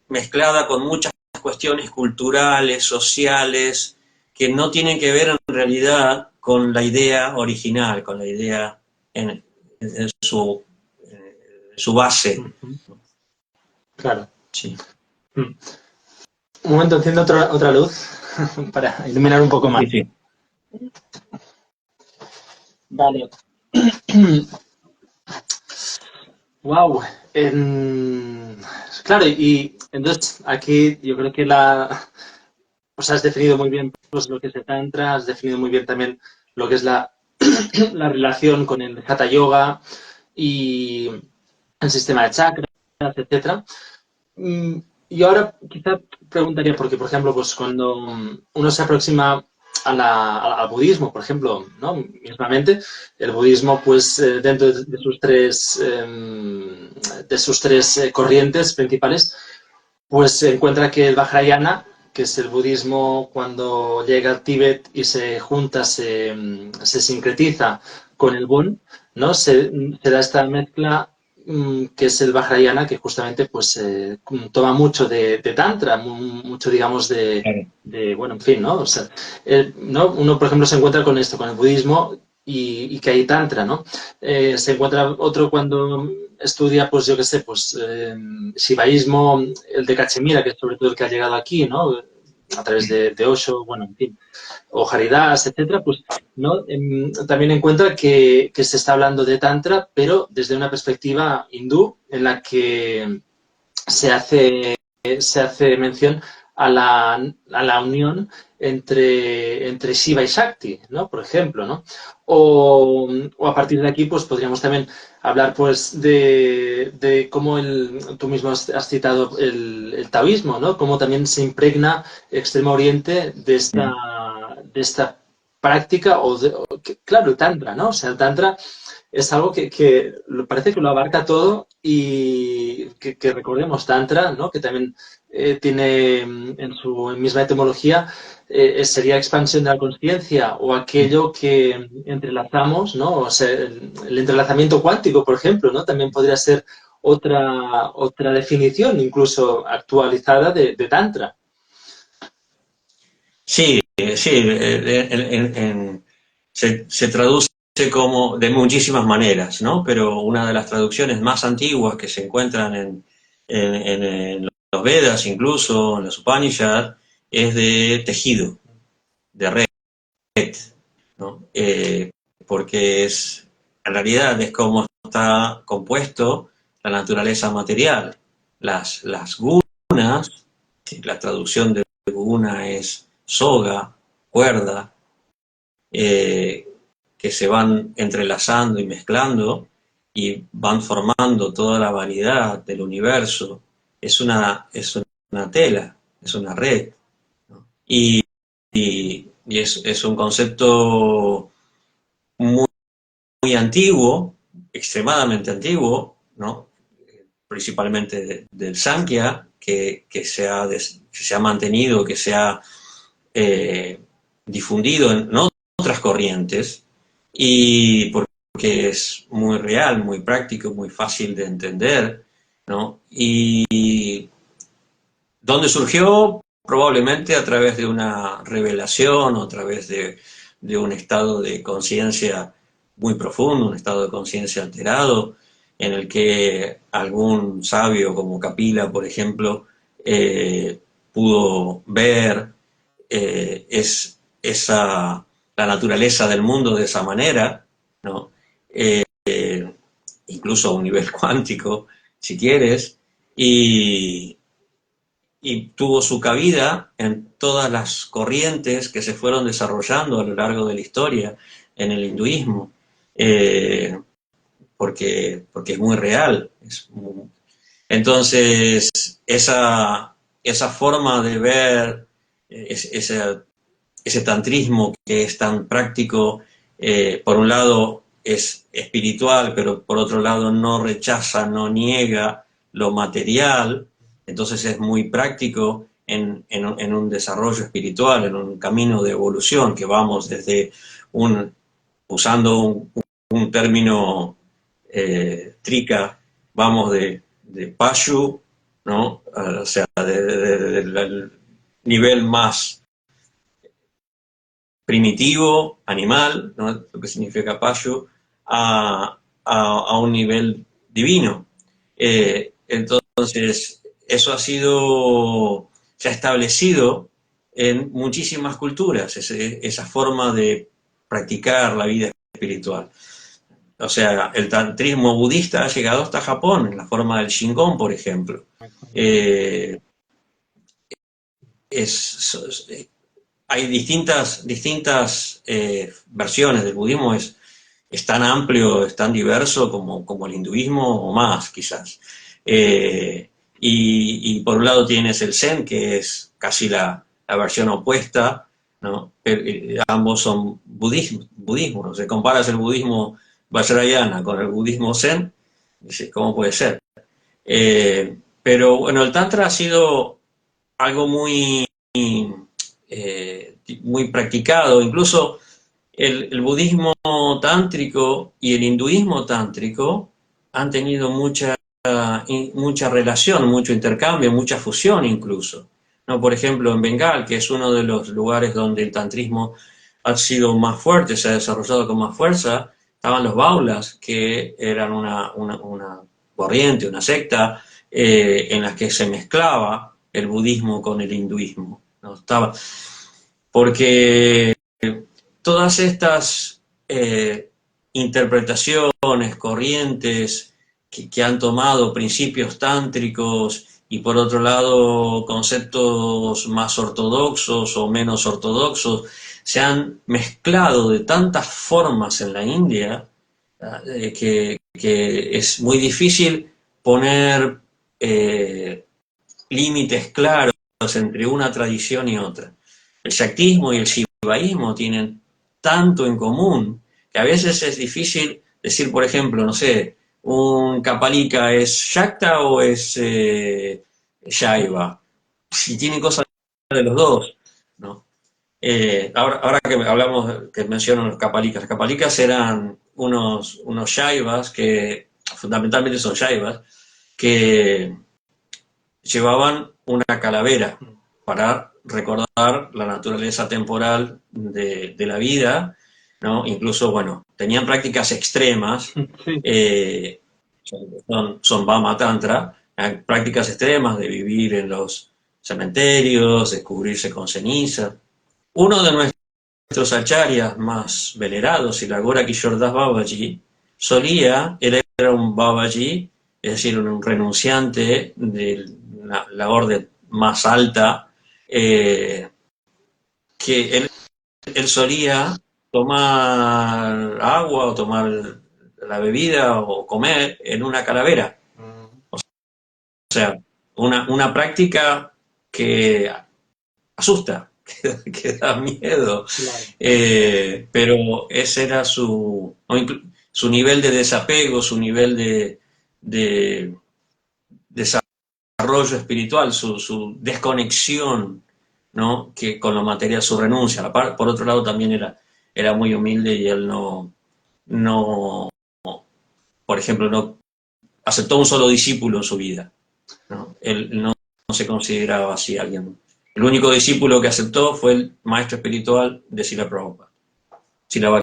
mezclada con muchas cuestiones culturales, sociales, que no tienen que ver en realidad con la idea original, con la idea en su base. Claro. Sí. Un momento, enciendo otra luz para iluminar un poco más. Sí, sí. Vale. Wow. Claro, y entonces aquí yo creo que pues has definido muy bien pues, lo que es el Tantra, has definido muy bien también lo que es la relación con el Hatha Yoga y el sistema de chakras, etcétera. Y ahora quizá preguntaría, porque por ejemplo, pues cuando uno se aproxima al budismo, por ejemplo, ¿no? Mismamente, el budismo, pues dentro de sus tres corrientes principales, pues se encuentra que el Vajrayana, que es el budismo cuando llega a Tíbet y se junta, se sincretiza con el Bon, ¿no? Se da esta mezcla que es el Vajrayana, que justamente pues toma mucho de Tantra, mucho, digamos, bueno, en fin, ¿no? O sea, ¿no? Uno, por ejemplo, se encuentra con esto, con el budismo y que hay Tantra, ¿no? Se encuentra otro cuando estudia, pues yo qué sé, pues shivaísmo, el de Cachemira, que es sobre todo el que ha llegado aquí, ¿no? a través de Osho, bueno, en fin, o Haridas, etcétera, pues ¿no? También encuentra que se está hablando de Tantra, pero desde una perspectiva hindú, en la que se hace mención a la unión entre Shiva y Shakti, ¿no? Por ejemplo, ¿no? O a partir de aquí, pues podríamos también hablar pues de cómo tú mismo has citado el taoísmo, ¿no? Cómo también se impregna Extremo Oriente de esta práctica, claro, el Tantra, ¿no? O sea, el Tantra es algo que parece que lo abarca todo y que recordemos Tantra, ¿no? Que también tiene en su misma etimología sería expansión de la conciencia o aquello que entrelazamos, ¿no? O sea, el entrelazamiento cuántico, por ejemplo, ¿no? También podría ser otra definición, incluso actualizada de Tantra. Sí, sí, se traduce como de muchísimas maneras, ¿no? Pero una de las traducciones más antiguas que se encuentran en los Vedas, incluso en los Upanishads, es de tejido, de red, ¿no? Porque en realidad es como está compuesto la naturaleza material. Las gunas, la traducción de guna es soga, cuerda, eh, que se van entrelazando y mezclando y van formando toda la variedad del universo. Es una tela, es una red, ¿no? Y es un concepto muy, muy antiguo, extremadamente antiguo, ¿no? Principalmente del Sankhya, que se ha mantenido, que se ha eh, difundido en otras corrientes, y porque es muy real, muy práctico, muy fácil de entender, ¿no? Y ¿dónde surgió? Probablemente a través de una revelación o a través de un estado de conciencia muy profundo, un estado de conciencia alterado, en el que algún sabio como Kapila, por ejemplo, pudo ver la naturaleza del mundo de esa manera, ¿no? Incluso a un nivel cuántico, si quieres, y, y tuvo su cabida en todas las corrientes que se fueron desarrollando a lo largo de la historia en el hinduismo, eh, porque es muy real. Entonces, esa forma de ver ese tantrismo que es tan práctico, por un lado es espiritual, pero por otro lado no rechaza, no niega lo material, entonces es muy práctico en un desarrollo espiritual, en un camino de evolución que vamos desde usando un término trica, vamos de Pashu, ¿no? O sea, del nivel más primitivo, animal, ¿no? Lo que significa Pashu, a un nivel divino. Entonces, eso se ha establecido en muchísimas culturas, esa forma de practicar la vida espiritual. O sea, el tantrismo budista ha llegado hasta Japón, en la forma del Shingon, por ejemplo. Eh, es, Hay distintas versiones del budismo, es tan amplio, es tan diverso como el hinduismo o más, quizás. Y por un lado tienes el Zen, que es casi la versión opuesta, ¿no? Ambos son budismo. Si comparas el budismo Vajrayana con el budismo Zen, dices, ¿cómo puede ser? Pero bueno, el Tantra ha sido algo muy practicado. Incluso el budismo tántrico y el hinduismo tántrico han tenido mucha relación, mucho intercambio, mucha fusión incluso, ¿no? Por ejemplo, en Bengal, que es uno de los lugares donde el tantrismo ha sido más fuerte, se ha desarrollado con más fuerza, estaban los baulas, que eran una secta en la que se mezclaba el budismo con el hinduismo, ¿no? Porque todas estas interpretaciones, corrientes que han tomado principios tántricos y por otro lado conceptos más ortodoxos o menos ortodoxos, se han mezclado de tantas formas en la India que es muy difícil poner límites claros entre una tradición y otra. El Shaktismo y el Shivaísmo tienen tanto en común que a veces es difícil decir, por ejemplo, no sé, un Kapalika es Shakta o es Shaiva. Si tienen cosas de los dos, ¿no? Ahora que hablamos, que menciono los Kapalikas eran unos Shaivas que fundamentalmente son Shaivas que llevaban una calavera para recordar la naturaleza temporal de la vida, ¿no? Incluso, bueno, tenían prácticas extremas, son Vama Tantra, prácticas extremas de vivir en los cementerios, de cubrirse con ceniza. Uno de nuestros acharyas más venerados, el Agora Kishore Das Babaji, él era un Babaji, es decir, un renunciante de la orden más alta, que él solía tomar agua o tomar la bebida o comer en una calavera. O sea, una práctica que asusta, que da miedo. Claro. Pero ese era su nivel de desapego, su nivel de desarrollo espiritual, su desconexión, ¿no? Que con lo material, su renuncia. Por otro lado, también era muy humilde y él no, por ejemplo, no aceptó un solo discípulo en su vida, ¿no? Él no se consideraba así alguien. El único discípulo que aceptó fue el maestro espiritual de Srila Prabhupada, Srila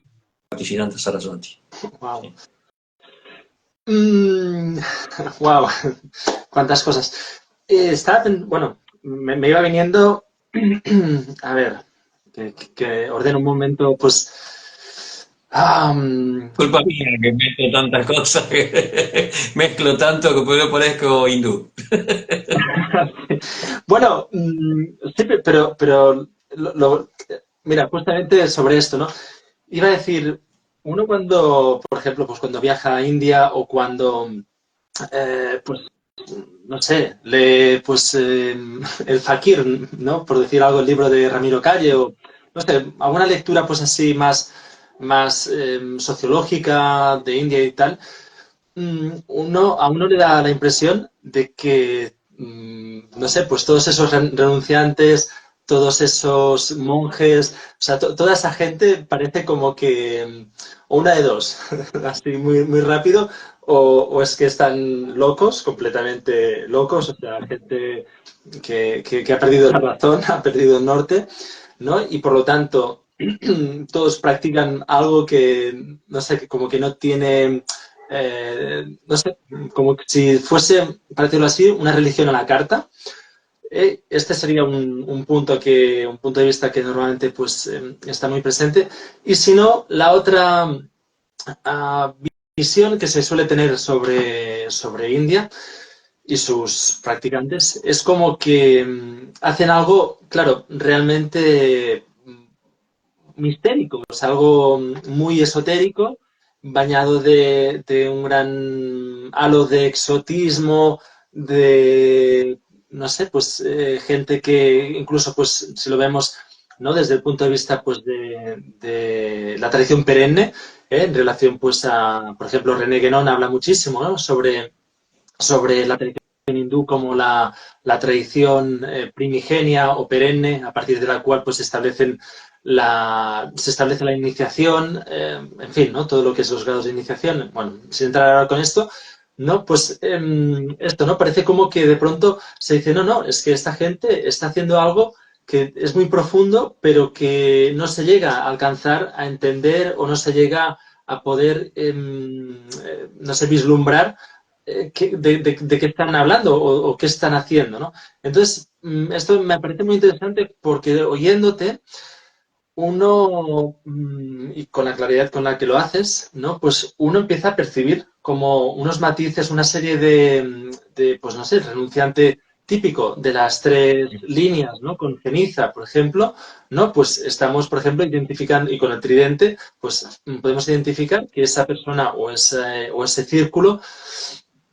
Bhaktisiddhanta Saraswati. Wow. Sí. Wow, cuántas cosas. Bueno, me iba viniendo, a ver, que ordeno un momento, pues... Culpa mía que mezclo tantas cosas, mezclo tanto que yo parezco hindú. Bueno, sí, pero mira, justamente sobre esto, ¿no? Iba a decir, uno cuando, por ejemplo, pues cuando viaja a India o cuando, pues, no sé, lee, pues, El Fakir, ¿no? Por decir algo, el libro de Ramiro Calle o, no sé, alguna lectura, pues, así más sociológica de India y tal, a uno le da la impresión de que, no sé, pues todos esos renunciantes, todos esos monjes, o sea, toda esa gente parece como que, o una de dos, así muy rápido, o es que están locos, completamente locos, o sea, gente que ha perdido la razón, ha perdido el norte, ¿no? Y por lo tanto, todos practican algo que, no sé, que como que no tiene no sé, como si fuese, para decirlo así, una religión a la carta. Este sería un punto de vista que normalmente pues, está muy presente. Y si no, la otra visión que se suele tener sobre India y sus practicantes es como que hacen algo, claro, realmente mistérico, es algo muy esotérico, bañado de un gran halo de exotismo, de, no sé, pues gente que incluso, pues si lo vemos, ¿no? Desde el punto de vista pues de la tradición perenne, en relación pues a, por ejemplo, René Guénon habla muchísimo, ¿no? sobre la tradición hindú como la tradición primigenia o perenne, a partir de la cual pues se establece la iniciación, en fin, ¿no? Todo lo que es los grados de iniciación. Bueno, sin entrar ahora con esto, ¿no? Pues esto, ¿no? Parece como que de pronto se dice, no, es que esta gente está haciendo algo que es muy profundo, pero que no se llega a alcanzar a entender o no se llega a poder, no sé, vislumbrar de qué están hablando o qué están haciendo, ¿no? Entonces, esto me parece muy interesante porque oyéndote, uno, y con la claridad con la que lo haces, ¿no? Pues uno empieza a percibir como unos matices, una serie de, pues no sé, el renunciante típico de las tres líneas, ¿no? Con ceniza, por ejemplo, ¿no? Pues estamos, por ejemplo, identificando, y con el tridente, pues podemos identificar que esa persona o ese círculo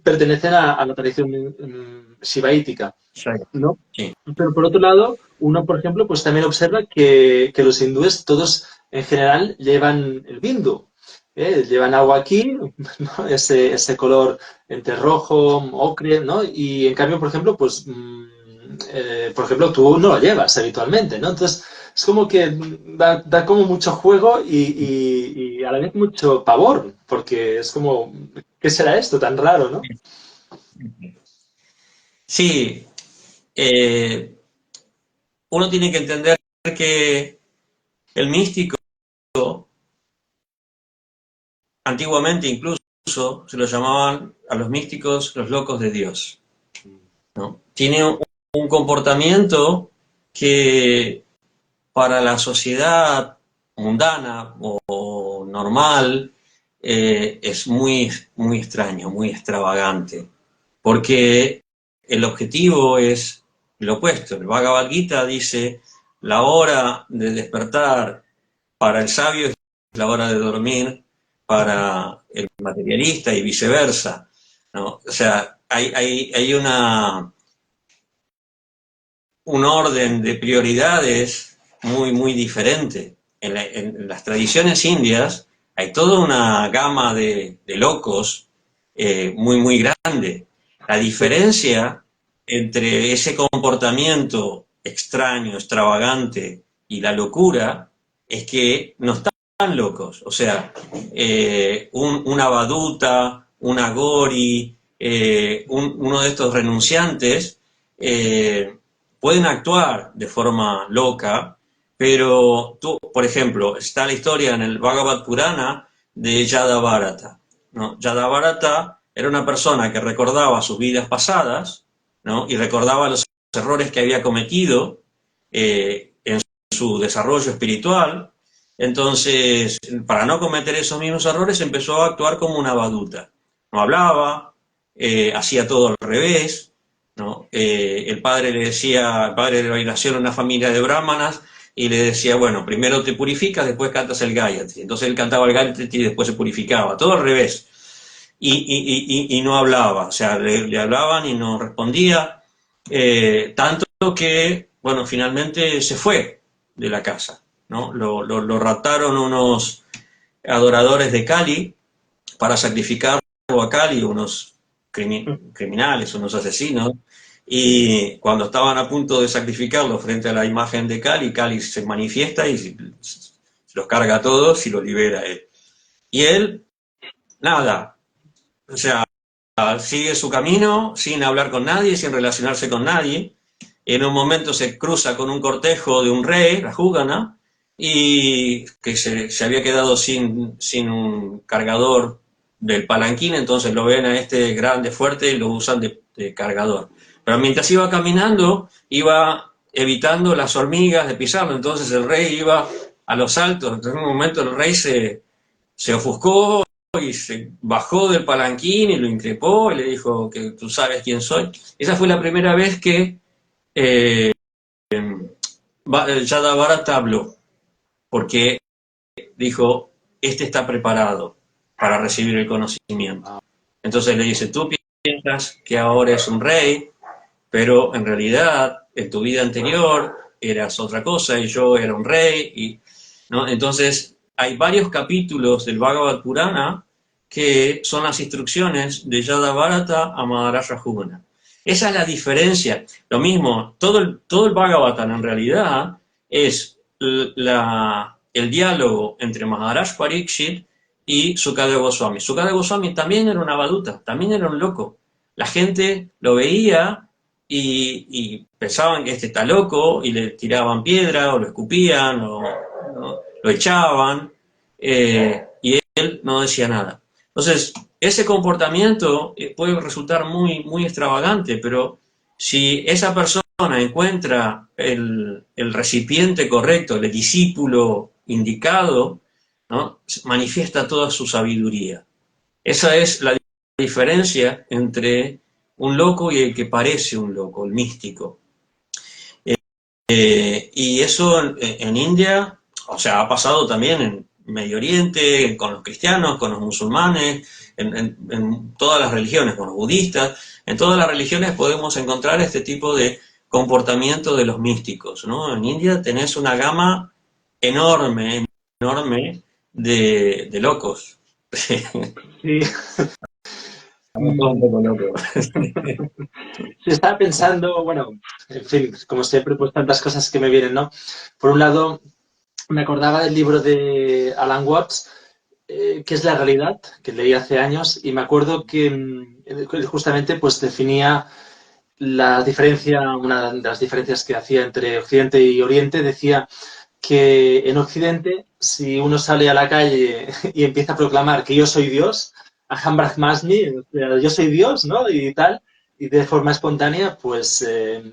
pertenecen a la tradición shivaítica, Sí, ¿no? sí. Pero por otro lado, uno, por ejemplo, pues también observa que los hindúes todos en general llevan el bindu, ¿eh? Llevan agua aquí, ¿no? Ese color entre rojo, ocre, ¿no? Y en cambio, por ejemplo, pues, por ejemplo, tú no lo llevas habitualmente, ¿no? Entonces, es como que da como mucho juego y a la vez mucho pavor, porque es como, ¿qué será esto tan raro, no? Sí, eh, uno tiene que entender que el místico, antiguamente incluso, se lo llamaban a los místicos los locos de Dios, ¿no? Tiene un comportamiento que para la sociedad mundana o normal es muy extraño, muy extravagante, porque el objetivo es el opuesto. El Bhagavad Gita dice, la hora de despertar para el sabio es la hora de dormir para el materialista y viceversa, ¿no? O sea, hay un orden de prioridades muy diferente. En las tradiciones indias hay toda una gama de locos muy grande. La Sí. diferencia entre ese comportamiento extraño, extravagante y la locura es que no están locos. O sea, una baduta, un agori, uno de estos renunciantes, eh, pueden actuar de forma loca, pero tú, por ejemplo, está la historia en el Bhagavad Purana de Yadavarata, ¿no? Yadavarata era una persona que recordaba sus vidas pasadas, ¿no? Y recordaba los errores que había cometido en su desarrollo espiritual. Entonces, para no cometer esos mismos errores, empezó a actuar como una baduta. No hablaba, hacía todo al revés, ¿no? El padre le decía, el padre le nació en una familia de brahmanas y le decía, bueno, primero te purificas, después cantas el Gayatri. Entonces él cantaba el Gayatri y después se purificaba, todo al revés. Y no hablaba, o sea, le hablaban y no respondía, tanto que, bueno, finalmente se fue de la casa, ¿no? Lo raptaron unos adoradores de Kali para sacrificarlo a Kali, unos criminales, unos asesinos, y cuando estaban a punto de sacrificarlo frente a la imagen de Kali, Kali se manifiesta y se los carga a todos y los libera a él. Y él, nada, o sea, sigue su camino sin hablar con nadie, sin relacionarse con nadie. En un momento se cruza con un cortejo de un rey, la Jugana, y que se había quedado sin un cargador del palanquín, entonces lo ven a este grande, fuerte, y lo usan de cargador. Pero mientras iba caminando, iba evitando las hormigas de pisarlo, entonces el rey iba a los saltos. Entonces en un momento el rey se ofuscó y se bajó del palanquín y lo increpó y le dijo que tú sabes quién soy. Esa fue la primera vez que eh, Yadavarata habló, porque dijo, este está preparado para recibir el conocimiento. Entonces le dice, tú piensas que ahora es un rey, pero en realidad en tu vida anterior eras otra cosa y yo era un rey. ¿No? Entonces hay varios capítulos del Bhagavad Purana que son las instrucciones de Yadavarata a Maharaja Jugana. Esa es la diferencia. Lo mismo, todo el Bhagavatam en realidad es el diálogo entre Maharaj Parikshit y Sukadeva Goswami. Sukadeva Goswami también era una baduta, también era un loco. La gente lo veía y pensaban que este está loco y le tiraban piedra o lo escupían o ¿no? Lo echaban y él no decía nada. Entonces, ese comportamiento puede resultar muy extravagante, pero si esa persona encuentra el recipiente correcto, el discípulo indicado, ¿no?, manifiesta toda su sabiduría. Esa es la diferencia entre un loco y el que parece un loco, el místico. Y eso en India, o sea, ha pasado también en Medio Oriente, con los cristianos, con los musulmanes, en todas las religiones, con los budistas. En todas las religiones podemos encontrar este tipo de comportamiento de los místicos, ¿no? En India tenés una gama enorme, enorme de locos. Sí. Un poco loco. Sí, estaba pensando, bueno, en fin, como siempre, pues tantas cosas que me vienen, ¿no? Por un lado, me acordaba del libro de Alan Watts, que es La realidad, que leí hace años, y me acuerdo que justamente pues definía la diferencia, una de las diferencias que hacía entre Occidente y Oriente, decía que en Occidente, si uno sale a la calle y empieza a proclamar que yo soy Dios, Aham Brahmasmi, o sea, yo soy Dios, ¿no? Y tal, y de forma espontánea, pues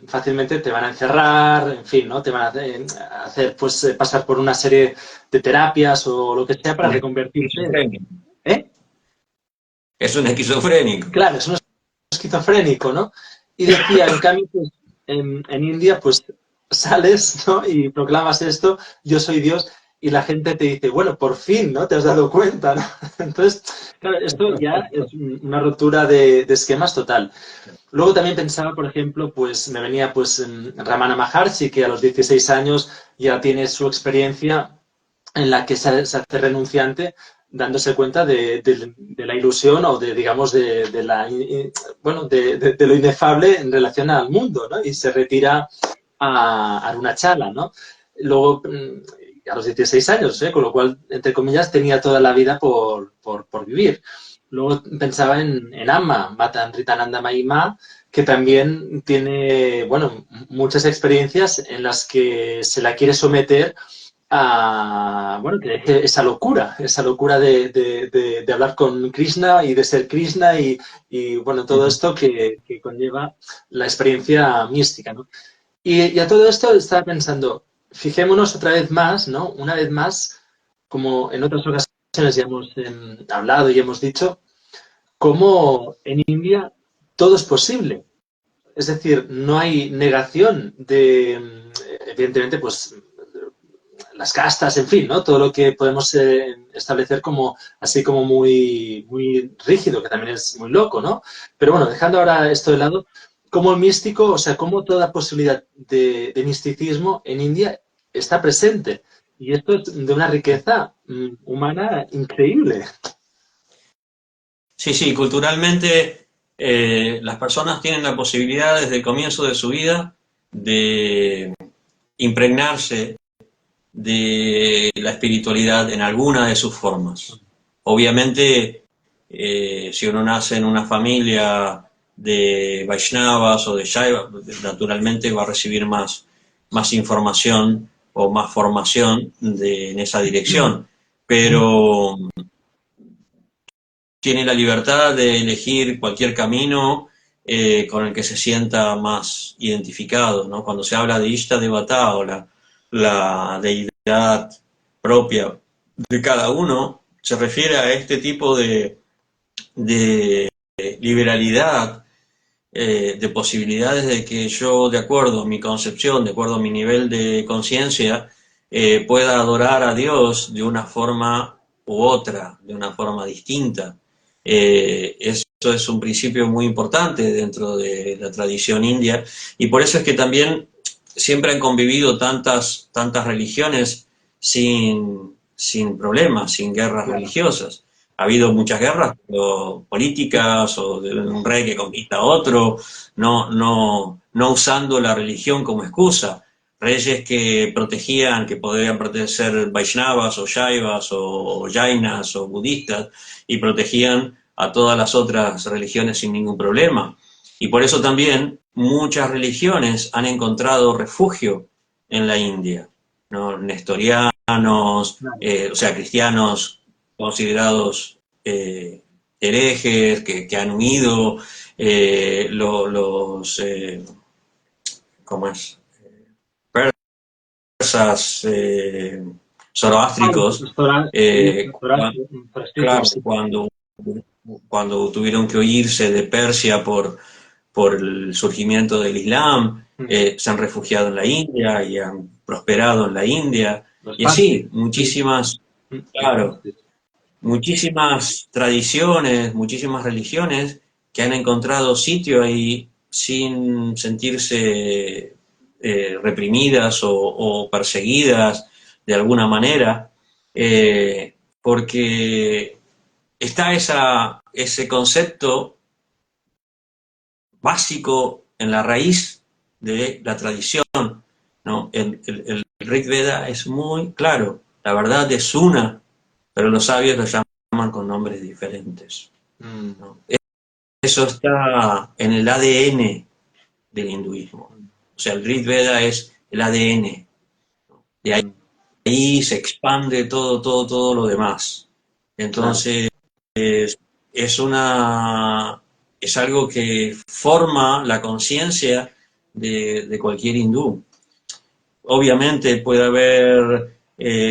fácilmente te van a encerrar, en fin, ¿no? Te van a hacer pues pasar por una serie de terapias o lo que sea para reconvertirte. ¿Eh? Es un esquizofrénico. Claro, es un esquizofrénico, ¿no? Y decía, en cambio, pues, en India, pues sales, ¿no? Y proclamas esto, yo soy Dios, y la gente te dice, bueno, por fin, ¿no? Te has dado cuenta, ¿no? Entonces, claro, esto ya es una ruptura de esquemas total. Luego también pensaba, por ejemplo, pues me venía pues Ramana Maharshi, que a los 16 años ya tiene su experiencia en la que se hace renunciante dándose cuenta de la ilusión o de, digamos, de la, bueno, de lo inefable en relación al mundo, ¿no? Y se retira a Arunachala, ¿no? Luego, a los 16 años, ¿eh? Con lo cual, entre comillas, tenía toda la vida por vivir. Luego pensaba en Amma, Matan Ritananda Mahi Ma, que también tiene, bueno, muchas experiencias en las que se la quiere someter a, bueno, que esa locura de hablar con Krishna y de ser Krishna y bueno, todo esto que conlleva la experiencia mística, ¿no? Y a todo esto estaba pensando, fijémonos otra vez más, ¿no? Una vez más, como en otras ocasiones ya hemos hablado y hemos dicho, cómo en India todo es posible. Es decir, no hay negación de, evidentemente, pues las castas, en fin, ¿no? Todo lo que podemos establecer como así como muy, muy rígido, que también es muy loco, ¿no? Pero bueno, dejando ahora esto de lado, como el místico, o sea, como toda posibilidad de misticismo en India está presente. Y esto es de una riqueza humana increíble. Sí, sí, culturalmente las personas tienen la posibilidad desde el comienzo de su vida de impregnarse de la espiritualidad en alguna de sus formas. Obviamente, si uno nace en una familia de Vaishnavas o de Shaiva, naturalmente va a recibir más información o más formación en esa dirección. Pero tiene la libertad de elegir cualquier camino con el que se sienta más identificado, ¿no? Cuando se habla de Ishta Devata o la deidad propia de cada uno, se refiere a este tipo de liberalidad, de posibilidades de que yo, de acuerdo a mi concepción, de acuerdo a mi nivel de conciencia, pueda adorar a Dios de una forma u otra, de una forma distinta. Eso es un principio muy importante dentro de la tradición india y por eso es que también siempre han convivido tantas religiones sin problemas, sin guerras Claro. religiosas. Ha habido muchas guerras políticas o de un rey que conquista a otro, no usando la religión como excusa. Reyes que protegían, que podrían pertenecer Vaishnavas o Shaivas o Jainas o budistas y protegían a todas las otras religiones sin ningún problema. Y por eso también muchas religiones han encontrado refugio en la India, ¿no? Nestorianos, o sea, cristianos considerados herejes, que han huido, los ¿cómo es? Persas, zoroástricos, claro, cuando tuvieron que huirse de Persia por el surgimiento del Islam, se han refugiado en la India y han prosperado en la India. Y así, muchísimas, claro, muchísimas tradiciones, muchísimas religiones que han encontrado sitio ahí sin sentirse reprimidas o perseguidas de alguna manera, porque está ese concepto básico en la raíz de la tradición, ¿no? El Rig Veda es muy claro, la verdad es una, pero los sabios lo llaman con nombres diferentes, ¿no? Eso está en el ADN del hinduismo. O sea, el Rig Veda es el ADN. De ahí se expande todo lo demás. Entonces, es algo que forma la conciencia de cualquier hindú. Obviamente puede haber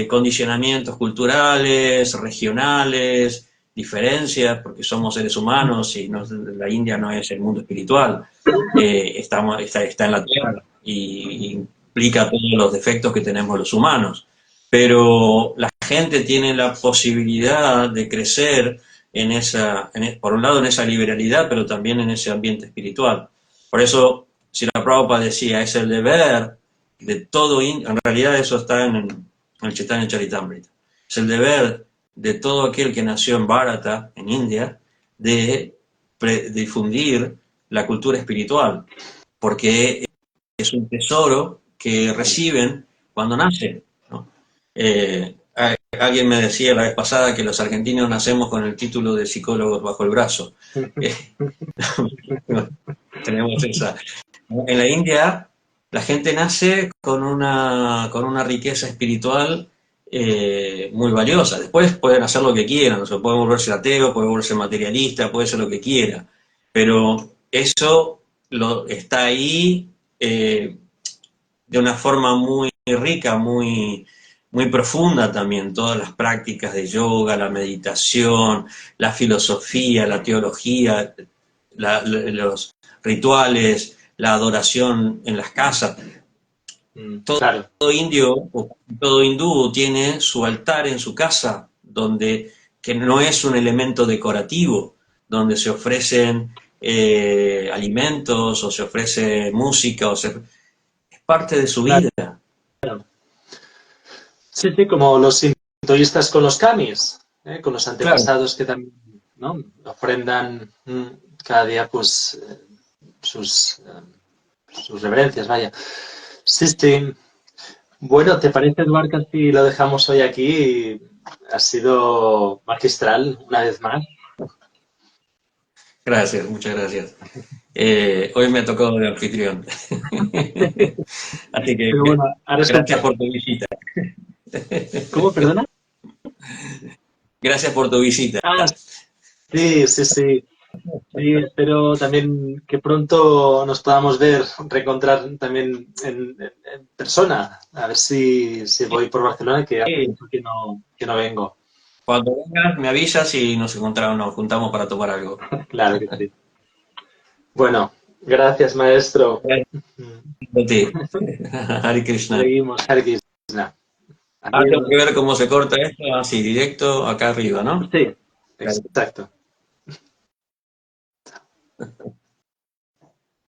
condicionamientos culturales, regionales, diferencias, porque somos seres humanos y la India no es el mundo espiritual, está en la Tierra y implica todos los defectos que tenemos los humanos. Pero la gente tiene la posibilidad de crecer por un lado en esa liberalidad, pero también en ese ambiente espiritual. Por eso, si la Prabhupada decía, es el deber de todo, en realidad eso está en el Chaitanya Charitamrita, es el deber de todo aquel que nació en Bharata, en India, de difundir la cultura espiritual, porque es un tesoro que reciben cuando nacen, ¿no? Alguien me decía la vez pasada que los argentinos nacemos con el título de psicólogos bajo el brazo. Tenemos esa. En la India, la gente nace con una riqueza espiritual muy valiosa. Después pueden hacer lo que quieran, o sea, pueden volverse ateo, pueden volverse materialista, puede ser lo que quiera. Pero eso está ahí de una forma muy rica, muy profunda también, todas las prácticas de yoga, la meditación, la filosofía, la teología, los rituales, la adoración en las casas. Claro. Todo hindú tiene su altar en su casa, que no es un elemento decorativo, donde se ofrecen alimentos o se ofrece música, es parte de su vida. Sí, como los sintoístas con los kamis, con los antepasados que también, ¿no?, ofrendan cada día pues sus reverencias, vaya. Sí. Bueno, ¿te parece, Eduardo, si lo dejamos hoy aquí? Ha sido magistral una vez más. Gracias, muchas gracias. Hoy me tocó de anfitrión. Así que bueno, gracias por tu visita. ¿Cómo, perdona? Gracias por tu visita. Sí. Sí, espero también que pronto nos podamos reencontrar también en persona. A ver si voy por Barcelona, que hace mucho que no vengo. Cuando vengas me avisas y nos juntamos para tomar algo. Claro que sí. Bueno, gracias, maestro. Hare Krishna. Seguimos, Hare Krishna. Tengo que ver cómo se corta esto, así, directo acá arriba, ¿no? Sí, exacto.